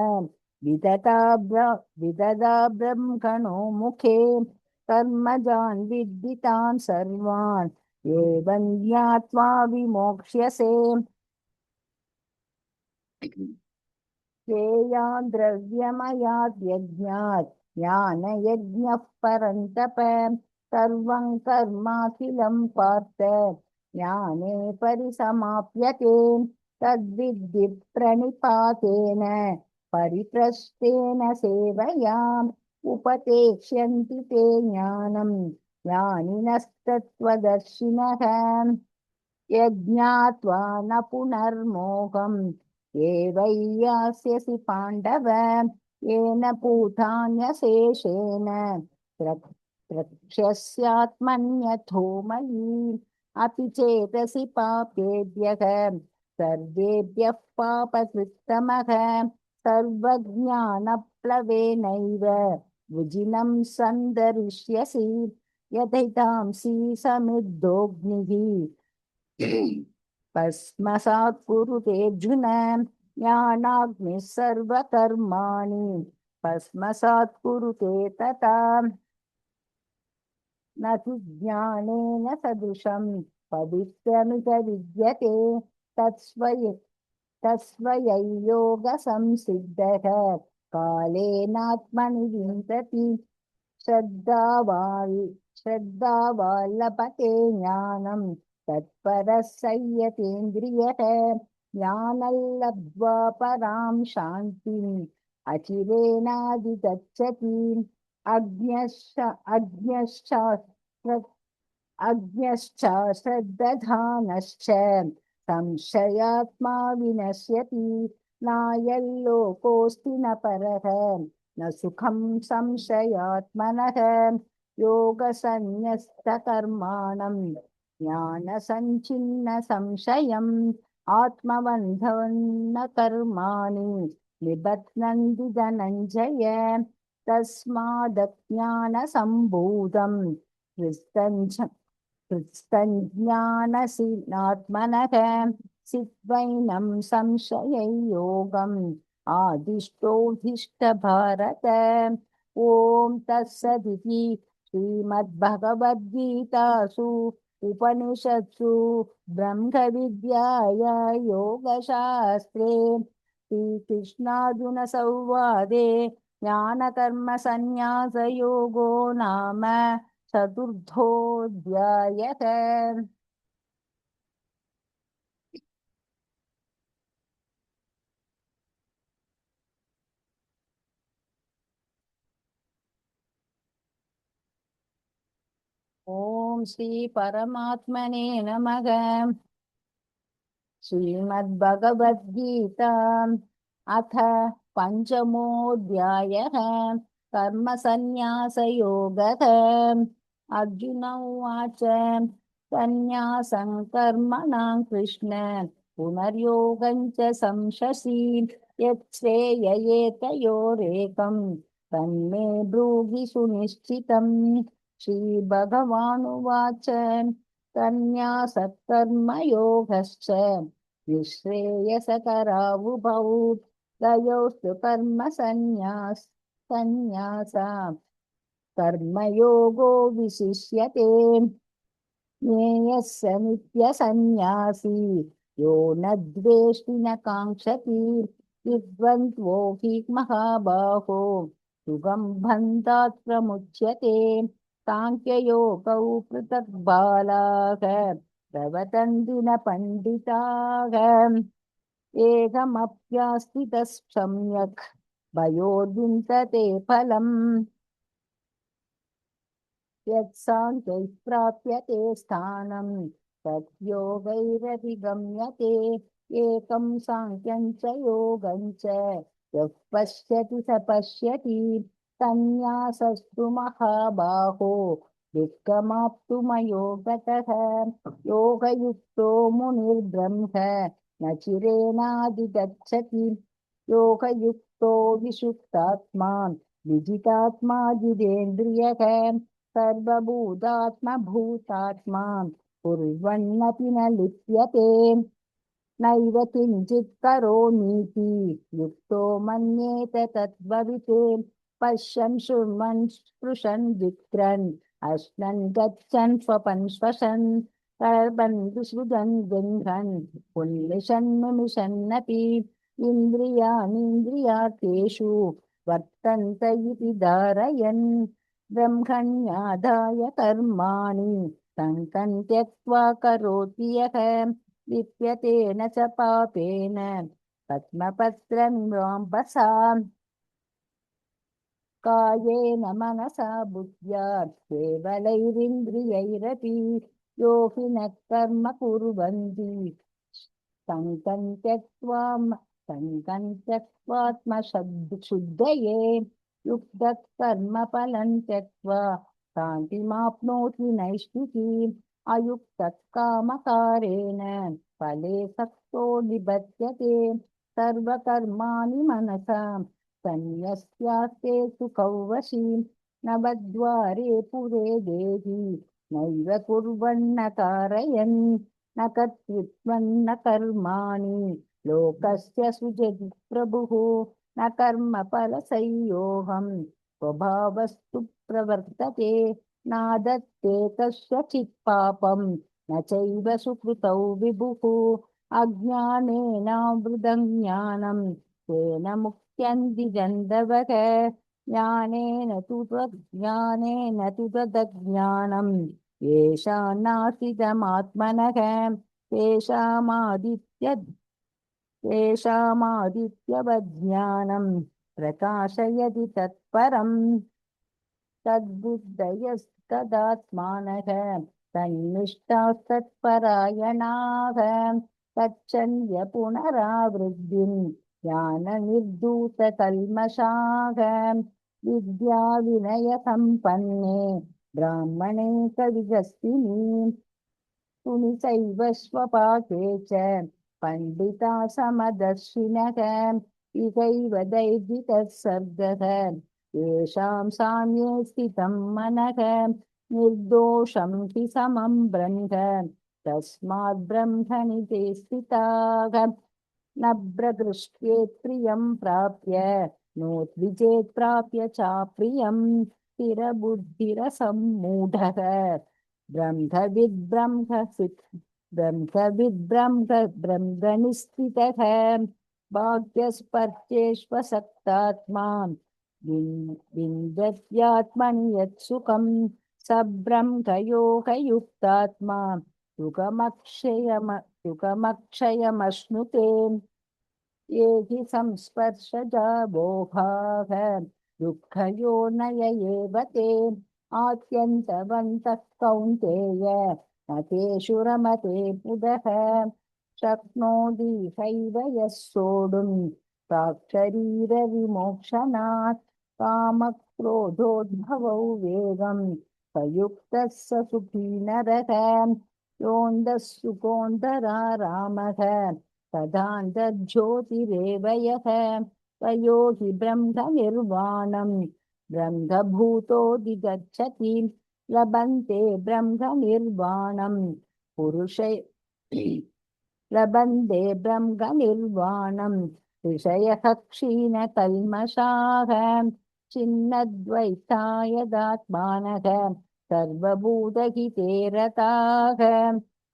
विदधा ब्रह्मणो मुखे कर्मजान् विद्धितान् सर्वान् एवं ज्ञात्वा विमोक्ष्यसे श्रेयान् द्रव्यमयाद् यज्ञात् ज्ञानयज्ञः परन्तप सर्वं कर्माखिलं पार्थ ज्ञाने परिसमाप्यते तद्विद्धि प्रणिपातेन परिप्रश्नेन सेवया उपदेक्ष्यन्ति ते ज्ञानं ज्ञानिनस्तत्त्वदर्शिनः यज्ञात्वा न पुनर्मोहम् एवैयास्यसि पाण्डव येन भूतान्यशेषेण द्रक्ष्यस्यात्मन्यथो मयि अपि चेतसि पापेभ्यः सर्वेभ्यः पापकृत्तमः सर्वज्ञानप्लवेनैव वृजिनं सन्दरिष्यसि यथैतांसि समिद्धोऽग्निः भस्मसात् कुरुतेऽर्जुन ज्ञानाग्निः सर्वकर्माणि भस्मसात् कुरुते तथा न तु ज्ञानेन सदृशं पवित्रमित विद्यते तत्स्वयं योगसंसिद्धः कालेनात्मनि विन्दति श्रद्धावान् श्रद्धावान् ज्ञानं तत्परः संयतेन्द्रियः ज्ञानं लब्ध्वा परां शान्तिम् अचिरेणाधिगच्छति अज्ञश्च अज्ञश्च श्रद्दधानश्च संशयात्मा विनश्यति नायल्लोकोऽस्ति न परः न सुखं संशयात्मनः योगसन्न्यस्तकर्माणं ज्ञानसञ्छिन्न संशयम् आत्मबन्धवन्न कर्माणि निबध्नन्ति धनञ्जय तस्मादज्ञानसम्भूतं कृत्स्नज्ञानसिनात्मनः सिद्वैनं संशययोगम् आदिष्टोऽधिष्ठ भारत ॐ तत्सदिति श्रीमद्भगवद्गीतासु उपनिषत्सु ब्रह्मविद्याया योगशास्त्रे श्रीकृष्णार्जुनसंवादे ज्ञानकर्मसन्न्यासयोगो नाम चतुर्थोऽध्यायः। ॐ श्री परमात्मने नमः। श्रीमद्भगवद्गीता अथ पञ्चमोऽध्यायः कर्मसन्न्यासयोगः। अर्जुन उवाच सन्न्यासं कर्मणां कृष्ण पुनर्योगं च संशसि यच्छ्रेययेतयोरेकं तन्मे ब्रूहि सुनिश्चितम्। श्रीभगवानुवाच सन्न्यासकर्मयोगश्च निःश्रेयसकरावुभौ तयोस्तु सन्न्यासा कर्मयोगो विशिष्यते। ज्ञेयः स नित्यसन्न्यासी यो न द्वेष्टि न काङ्क्षति विद्वन्द्वो हि महाबाहो सुखं बन्धात् प्रमुच्यते। साङ्ख्ययोगौ पृथक् बालाः प्रवदन्ति न पण्डिताः एकमप्यास्थितः सम्यक् भयोद्विन्दते फलम् यत्साङ्ख्यैः प्राप्यते स्थानं तद्योगैरधिगम्यते। एकं साङ्ख्यं च योगं च यः पश्यति स पश्यति संन्यासस्तु महाबाहो दुःखमाप्तुमयोगतः। योगयुक्तो मुनिर्ब्रह्म न चिरेणाधिगच्छति योगयुक्तो विशुद्धात्मा विजितात्मा जितेन्द्रियः सर्वभूतात्मभूतात्मा कुर्वन्नपि न लिप्यते। नैव किञ्चित् करोमीति युक्तो मन्येत तद्भवित् पश्यन् शृण्वन् स्पृशन् जिघ्रन् अश्नन् गच्छन् स्वपन् श्वसन् कर्मन् विसृजन् गृह्णन् उन्मिषन् निमिषन्नपि इन्द्रियाणीन्द्रियार्थेषु वर्तन्त इति धारयन् ब्रह्मण्यादाय कर्माणि सङ्गं त्यक्त्वा करोति यः लिप्यते न च पापेन पद्मपत्रमिवाम्बसा कायेन मनसा बुद्ध्या केवलैरिन्द्रियैरपि यो हि न कर्म कुर्वन्ति सङ्गं त्यक्त्वात्मशुद्धये युक्तः कर्मफलं त्यक्त्वा शान्तिमाप्नोति नैष्ठिकीम्। अयुक्तः कामकारेण फले सक्तो निबध्यते सर्वकर्माणि मनसा सन्न्यस्यास्ते सुखौ वशी नवद्वारे पुरे देहि नैव कुर्वन्न कारयन् न कर्तृत्वं न कर्माणि लोकस्य सृजति प्रभुः न कर्मफलसंयोगं स्वभावस्तु प्रवर्तते नादत्ते कस्यचित् पापं न चैव सुकृतौ विभुः अज्ञानेनावृतं ज्ञानं तेन मुक्त्यन्ति जन्तवः ज्ञानेन तु तदज्ञानं येषां नास्तिदमात्मनः तेषामादित्य तेषामादित्यवज्ञानं प्रकाशयति तत्परम् तद्बुद्धयस्तदात्मानः तन्निष्ठास्तत्परायणाः गच्छन्त्य पुनरावृत्तिं ज्ञाननिर्धूतकल्मषाः विद्याविनयसम्पन्ने ब्राह्मणे कविगस्तिनि पुनिसैव स्वपाके च पण्डिता समदर्शिनः इहैव दैविकः सर्गः येषां साम्ये स्थितं मनः निर्दोषं हि समं ब्रह्म तस्मात् ब्रह्मणि ते स्थिताः न प्रकृष्टेत् प्रियं प्राप्य नोद्विजेत् प्राप्य चाप्रियं स्थिरबुद्धिरसम्मूढः ब्रह्मनिस्थितः भाग्यस्पर्शेष्वसक्तात्मा विन्दत्यात्मनि यत्सुखं स ब्रह्मयोगयुक्तात्मा सुखमक्षयमश्नुते ये हि संस्पर्शजा भोगाः दुःखयोनय एव ते आत्यन्तवन्तः कौन्तेय न तेषु रमते बुधः शक्नोति हैव यः सोढुं प्राक्शरीरविमोक्षणात् कामक्रोधोद्भवौ वेगं स युक्तः स सुखी नरः योऽन्धः सुकोऽन्धरारामः तदान्तर्ज्योतिरेव यः तयो हि ब्रह्मनिर्वाणं ब्रह्मभूतोऽधिगच्छति लभन्ते ब्रह्मनिर्वाणं पुरुषै लभन्ते ब्रह्मनिर्वाणं ऋषयः क्षीणकल्मषाः छिन्नद्वैता यदात्मानः सर्वभूतहिते रताः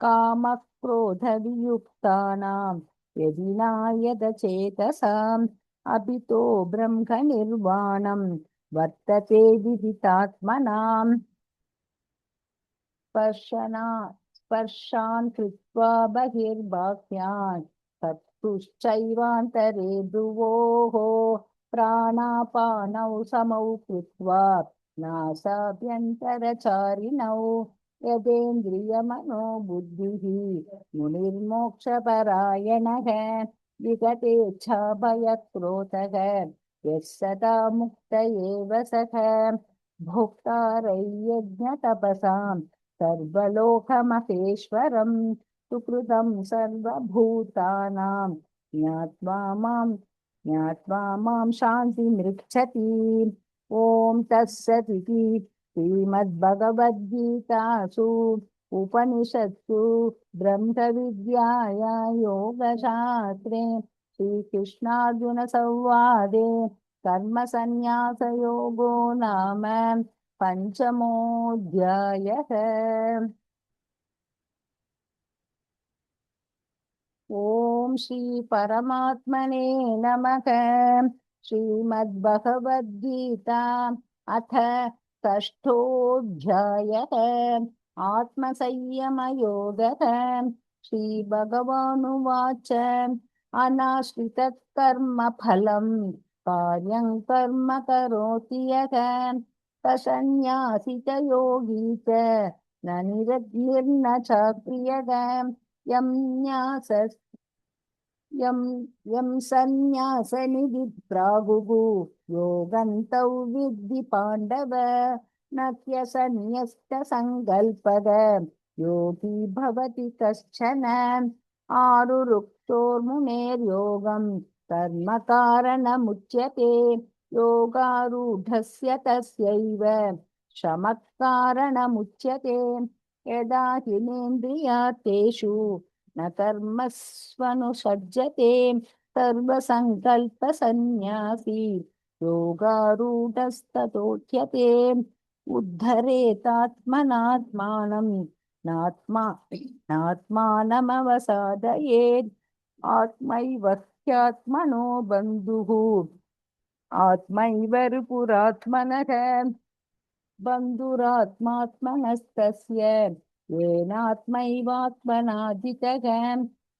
कामक्रोधवियुक्तानां यदिनायतचेतसाम् अभितो ब्रह्मनिर्वाणं वर्तते विदितात्मनाम् स्पर्शान् कृत्वा बहिर्बाह्यान् चक्षुश्चैवान्तरे भ्रुवोः प्राणापानौ समौ कृत्वा नासाभ्यन्तरचारिणौ यदेन्द्रियमनो बुद्धिः मुनिर्मोक्षपरायणः विगतेच्छाभयक्रोधः यः सदा मुक्त एव सः भोक्तारयज्ञतपसाम् सर्वलोकमहेश्वरं सुकृतं सर्वभूतानां ज्ञात्वा मां शान्तिमृच्छति ॐ तत्सदिति श्रीमद्भगवद्गीतासु उपनिषत्सु ब्रह्मविद्याया योगशास्त्रे श्रीकृष्णार्जुनसंवादे कर्मसन्न्यासयोगो नाम पञ्चमोऽध्यायः। ॐ श्री परमात्मने नमः। श्रीमद्भगवद्गीता अथ षष्ठोऽध्यायः आत्मसंयमयोगः। श्रीभगवानुवाच अनाश्रितकर्मफलं कार्यं कर्म करोति यः स सन्न्यासी च योगी च न निर्न चाक्रियः यं सन्न्यासनिधि प्रागुः योगन्तौ विद्धि पाण्डव न ह्यसन्न्यस्तसङ्कल्पः योगी भवति कश्चन आरुरुक्षोर्मुनेर्योगं कर्म कारणमुच्यते योगारूढस्य तस्यैव शमः कारणमुच्यते यदा हिनेन्द्रियार्थेषु न कर्मस्वनुषज्यते सर्वसङ्कल्पसन्न्यासी योगारूढस्ततोच्यते उद्धरेतात्मनात्मानं नात्मा नात्मानमवसादयेत् आत्मैव ह्यात्मनो बन्धुः आत्मैव रिपुरात्मनः बन्धुरात्मात्मनस्तस्य येनात्मैवात्मना जितः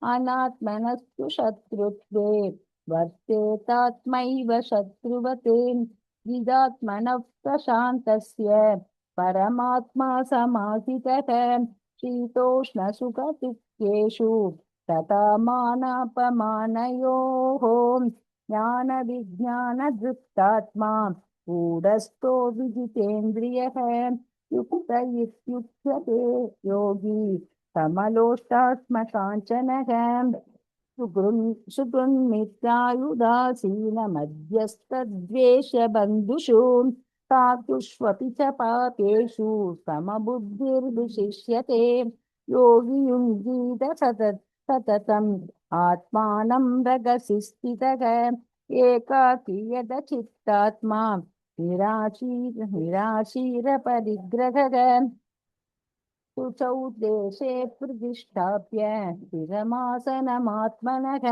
अनात्मनस्तु शत्रुत्वे वर्तेतात्मैव शत्रुवते जिदात्मनः प्रशान्तस्य परमात्मा समाहितः शीतोष्णसुखदुःखेषु तथा मानापमानयोः ज्ञानविज्ञानदृक्तात्मा गूढस्थो विजितेन्द्रियः युक्त इत्युच्यते योगी समलोष्टात्मकाञ्चनः सुगृन्मित्रायुदासीनमध्यस्तद्वेषबन्धुषु तातुष्वपि च पापेषु समबुद्धिर्विशिष्यते योगी युञ्जीत सततम् आत्मानं रगसि स्थितः एकाकी यदचित्तात्मा निराशीरपरिग्रहः शुचौ देशे प्रतिष्ठाप्य स्थिरमासनमात्मनः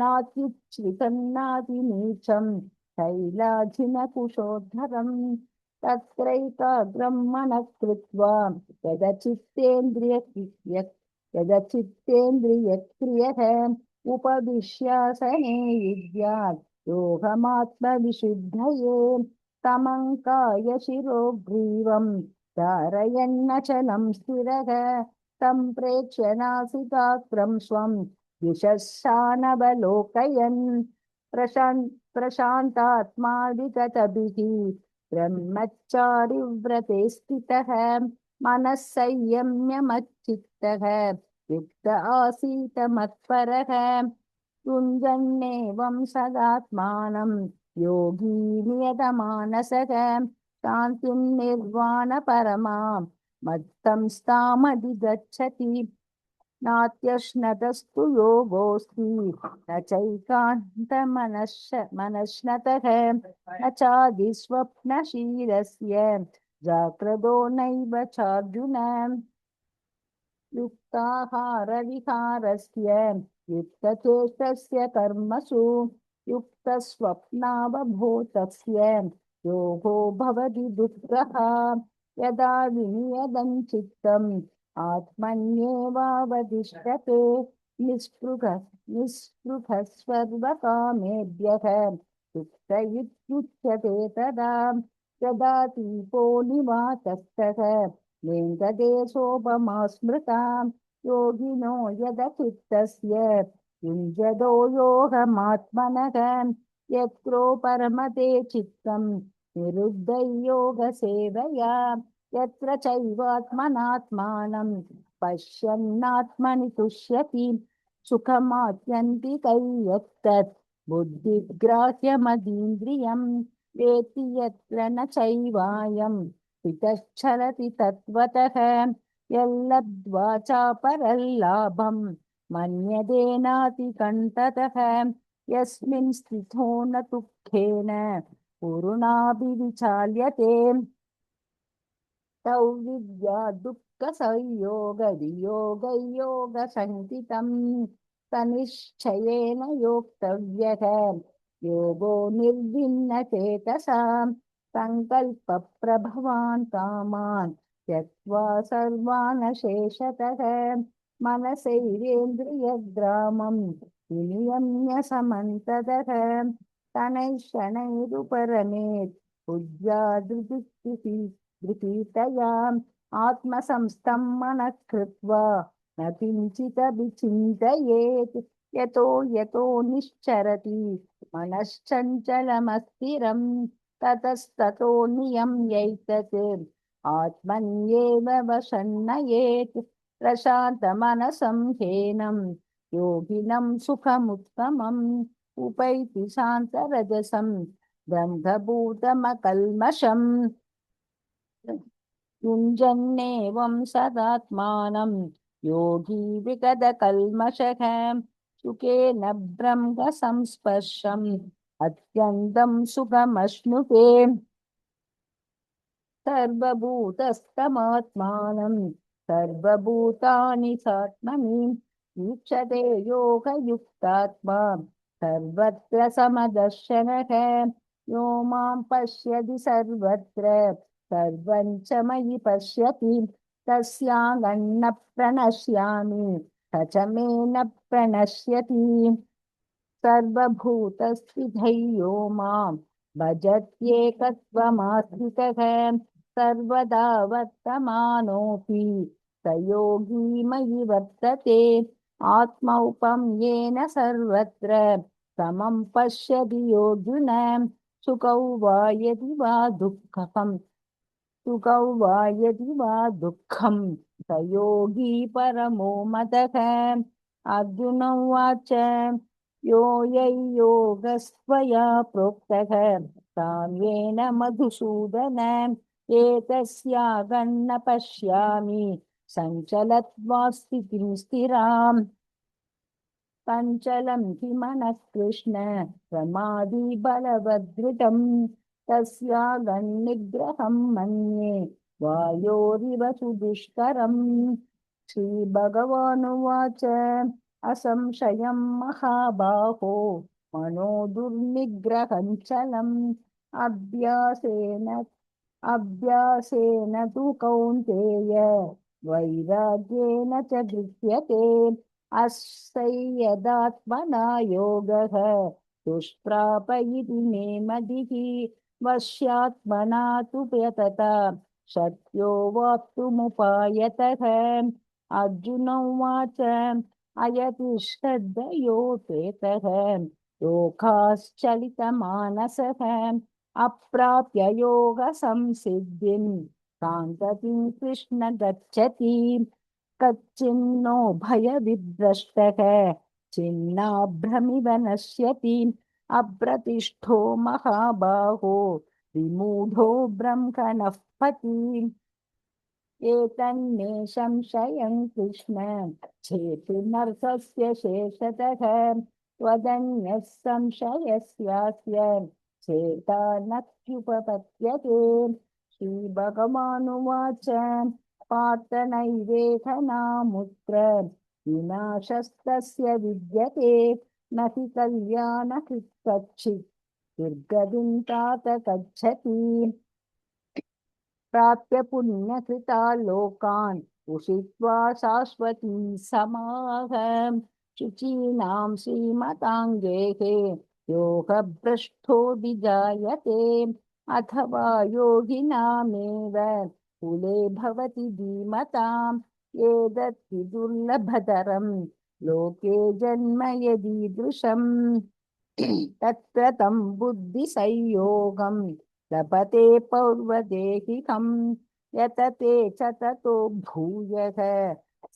नात्युच्छ्रितन्नातिनीचं शैलाजिनकुशोद्धरम् तत्रैकाग्रं मनः कृत्वा यदचित्तेन्द्रियक्रियः उपविश्यासने युज्यात् योगमात्मविशुद्धये तमङ्काय शिरोग्रीवम् धारयन्नचलं स्थिरः तं प्रेक्ष्य नासिकाग्रं स्वं दिशश्चानवलोकयन् प्रशान्तात्मा विगतभिः ब्रह्मचारिव्रते स्थितः मनः संयम्य मच्चित्तः युक्त आसीत मत्परः युञ्जन्नेवं सदात्मानं योगी नियतमानसः शान्तिं निर्वाणपरमां मत्संस्थामधिगच्छति नात्यश्नतस्तु योगोऽस्ति न चैकान्तमनश्नतः न चादिस्वप्नशीलस्य जाग्रतो नैव चार्जुन युक्ताहारविहारस्य युक्तचेष्टस्य कर्मसु युक्तस्वप्नावबोधस्य योगो भवति दुःखः यदा विनियतं चित्तम् आत्मन्येवावतिष्ठते निःस्पृहः सर्वकामेभ्यः युक्त इत्युच्यते तदा यदा दीपो निवातस्तः वेङ्कटेशोपमा स्मृता योगिनो यदचित्तस्य युञ्जतो योगमात्मनः यत्रो परमते चित्तं निरुद्धयोगसेवया यत्र चैवात्मनात्मानं पश्यन्नात्मनि तुष्यति सुखमात्यन्तिकै यत्तत् बुद्धिग्राह्यमतीन्द्रियं वेत्ति यत्र न चैवायं हितश्चरति तत्त्वतः यल्लब्ध्वा चापरल्लाभं मन्यतेनातिकण्टतः यस्मिन् स्थितो न दुःखेन पूर्णाभिविचाल्यते तौ विद्या दुःखसंयोगवियोगयोगसङ्गितं तनिश्चयेन योक्तव्यः योगो निर्भिन्नचेतसां सङ्कल्पप्रभवान् कामान् त्यक्त्वा सर्वान् शेषतः मनसैवेन्द्रियग्रामं विनियम्य समन्ततः शनैः शनैरुपरमेत् बुद्ध्या धृतीतया आत्मसंस्थं मनः कृत्वा न किञ्चिदपि यतो यतो निश्चरति मनश्चञ्चलमस्थिरं ततस्ततो नियम्यैतत् आत्मन्येव वशन्नयेत् प्रशान्तमनसं ह्येनं योगिनं सुखमुत्तमम् उपैति शान्तरजसं गन्धभूतमकल्मषम् युञ्जन्नेवं सदात्मानं योगी विगतकल्मषः सुखेन ब्रह्मसंस्पर्शम् अत्यन्तं सुखमश्नुते सर्वभूतस्थमात्मानं सर्वभूतानि सात्मनि वीक्षते योगयुक्तात्मा सर्वत्र समदर्शनः यो मां पश्यति सर्वत्र सर्वं च मयि पश्यति तस्यागन्न प्रणश्यामि स च मे न प्रणश्यति सर्वभूतस्थितौ यो मां भजत्येकत्वमास्थितः सर्वदा वर्तमानोऽपि स योगी मयि वर्तते आत्मौपं येन सर्वत्र समं पश्यति योऽर्जुन सुखौ वा यदि वा दुःखं सुखौ वा यदि वा दुःखं स योगी परमो मतः अर्जुन उवाच योगस्त्वया प्रोक्तः साम्येन मधुसूदन एतस्यागन्न पश्यामि सञ्चलत्वा स्थितिं स्थिराम् चञ्चलं हि मनः कृष्ण प्रमादी बलवदृढम् तस्यागन्निग्रहं मन्ये वायोरिव सुदुष्करम् श्रीभगवानुवाच असंशयं महाबाहो मनो दुर्निग्रहं चलम् अभ्यासेन तु कौन्तेय वैराग्येन च गृह्यते अस्यैयदात्मना योगः दुष्प्राप इति मे मतिः वश्यात्मना तु यतता शक्यो वाप्तुमुपायतः अर्जुन उवाच अयति श्रद्धयोपेतः लोकाश्चलितमानसः अप्राप्य योगसंसिद्धिं काङ्क्षति कृष्ण गच्छति कच्चिन्नो भयविभ्रष्टः छिन्नाभ्रमिव नश्यति अप्रतिष्ठो महाबाहो विमूढो ब्रह्मणः पथि एतन्मे संशयं कृष्ण चेतुनर्थस्य शेषतः त्वदन्यः संशयस्यास्य चेता नत्युपपद्यते श्रीभगवानुवाच पार्थ नैवेधनामुत्र विनाशस्तस्य विद्यते न हि कल्याणकृत् कच्चित् दुर्गतिं तात गच्छति प्राप्य पुण्यकृता लोकान् उषित्वा शाश्वती समाः शुचीनां श्रीमताङ्गेः योगभ्रष्टोऽभिजायते अथवा योगिनामेव कुले भवति धीमताम् एतद्धि दुर्लभतरं लोके जन्म यदीदृशम् तत्र तं बुद्धिसंयोगं लभते पौर्वदेहिकं यतते च ततो भूयः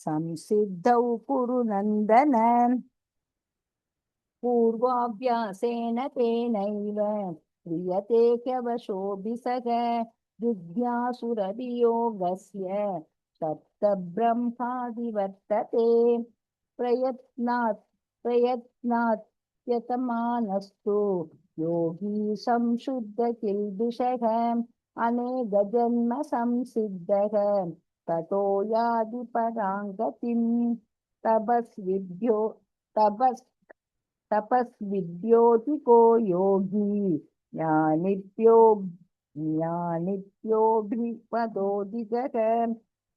संसिद्धौ कुरु नन्दन पूर्वाभ्यासेन तेनैव क्रियते ह्यवशोऽभिसः जिज्ञासुरभियोगस्य सप्तब्रह्मादिवर्तते प्रयत्नात् यतमानस्तु योगी संशुद्धकिल्बिषः अनेकजन्म संसिद्धः ततो याति परां गतिम् तपस्विद्योतिको योगी ज्ञानिभ्योऽभिपदोदितः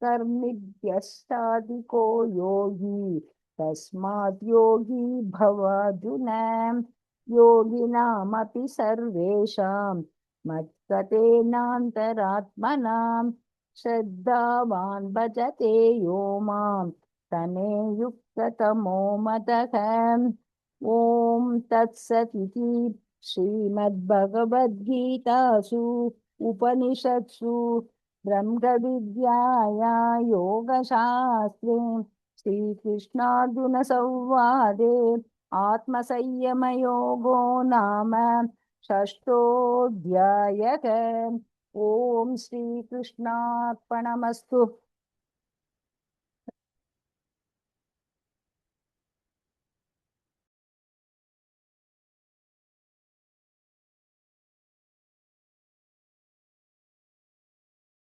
कर्मिभ्यश्चाधिको योगी तस्मात् योगी भवार्जुन योगिनामपि सर्वेषां मत्कृतेनान्तरात्मनां श्रद्धावान् भजते यो मां तमे युक्ततमो मतः ॐ तत्सदिति श्रीमद्भगवद्गीतासु उपनिषत्सु ब्रह्मविद्याया योगशास्त्रे श्रीकृष्णार्जुनसंवादे आत्मसंयमयोगो नाम षष्ठोऽध्यायः। ॐ श्रीकृष्णार्पणमस्तु।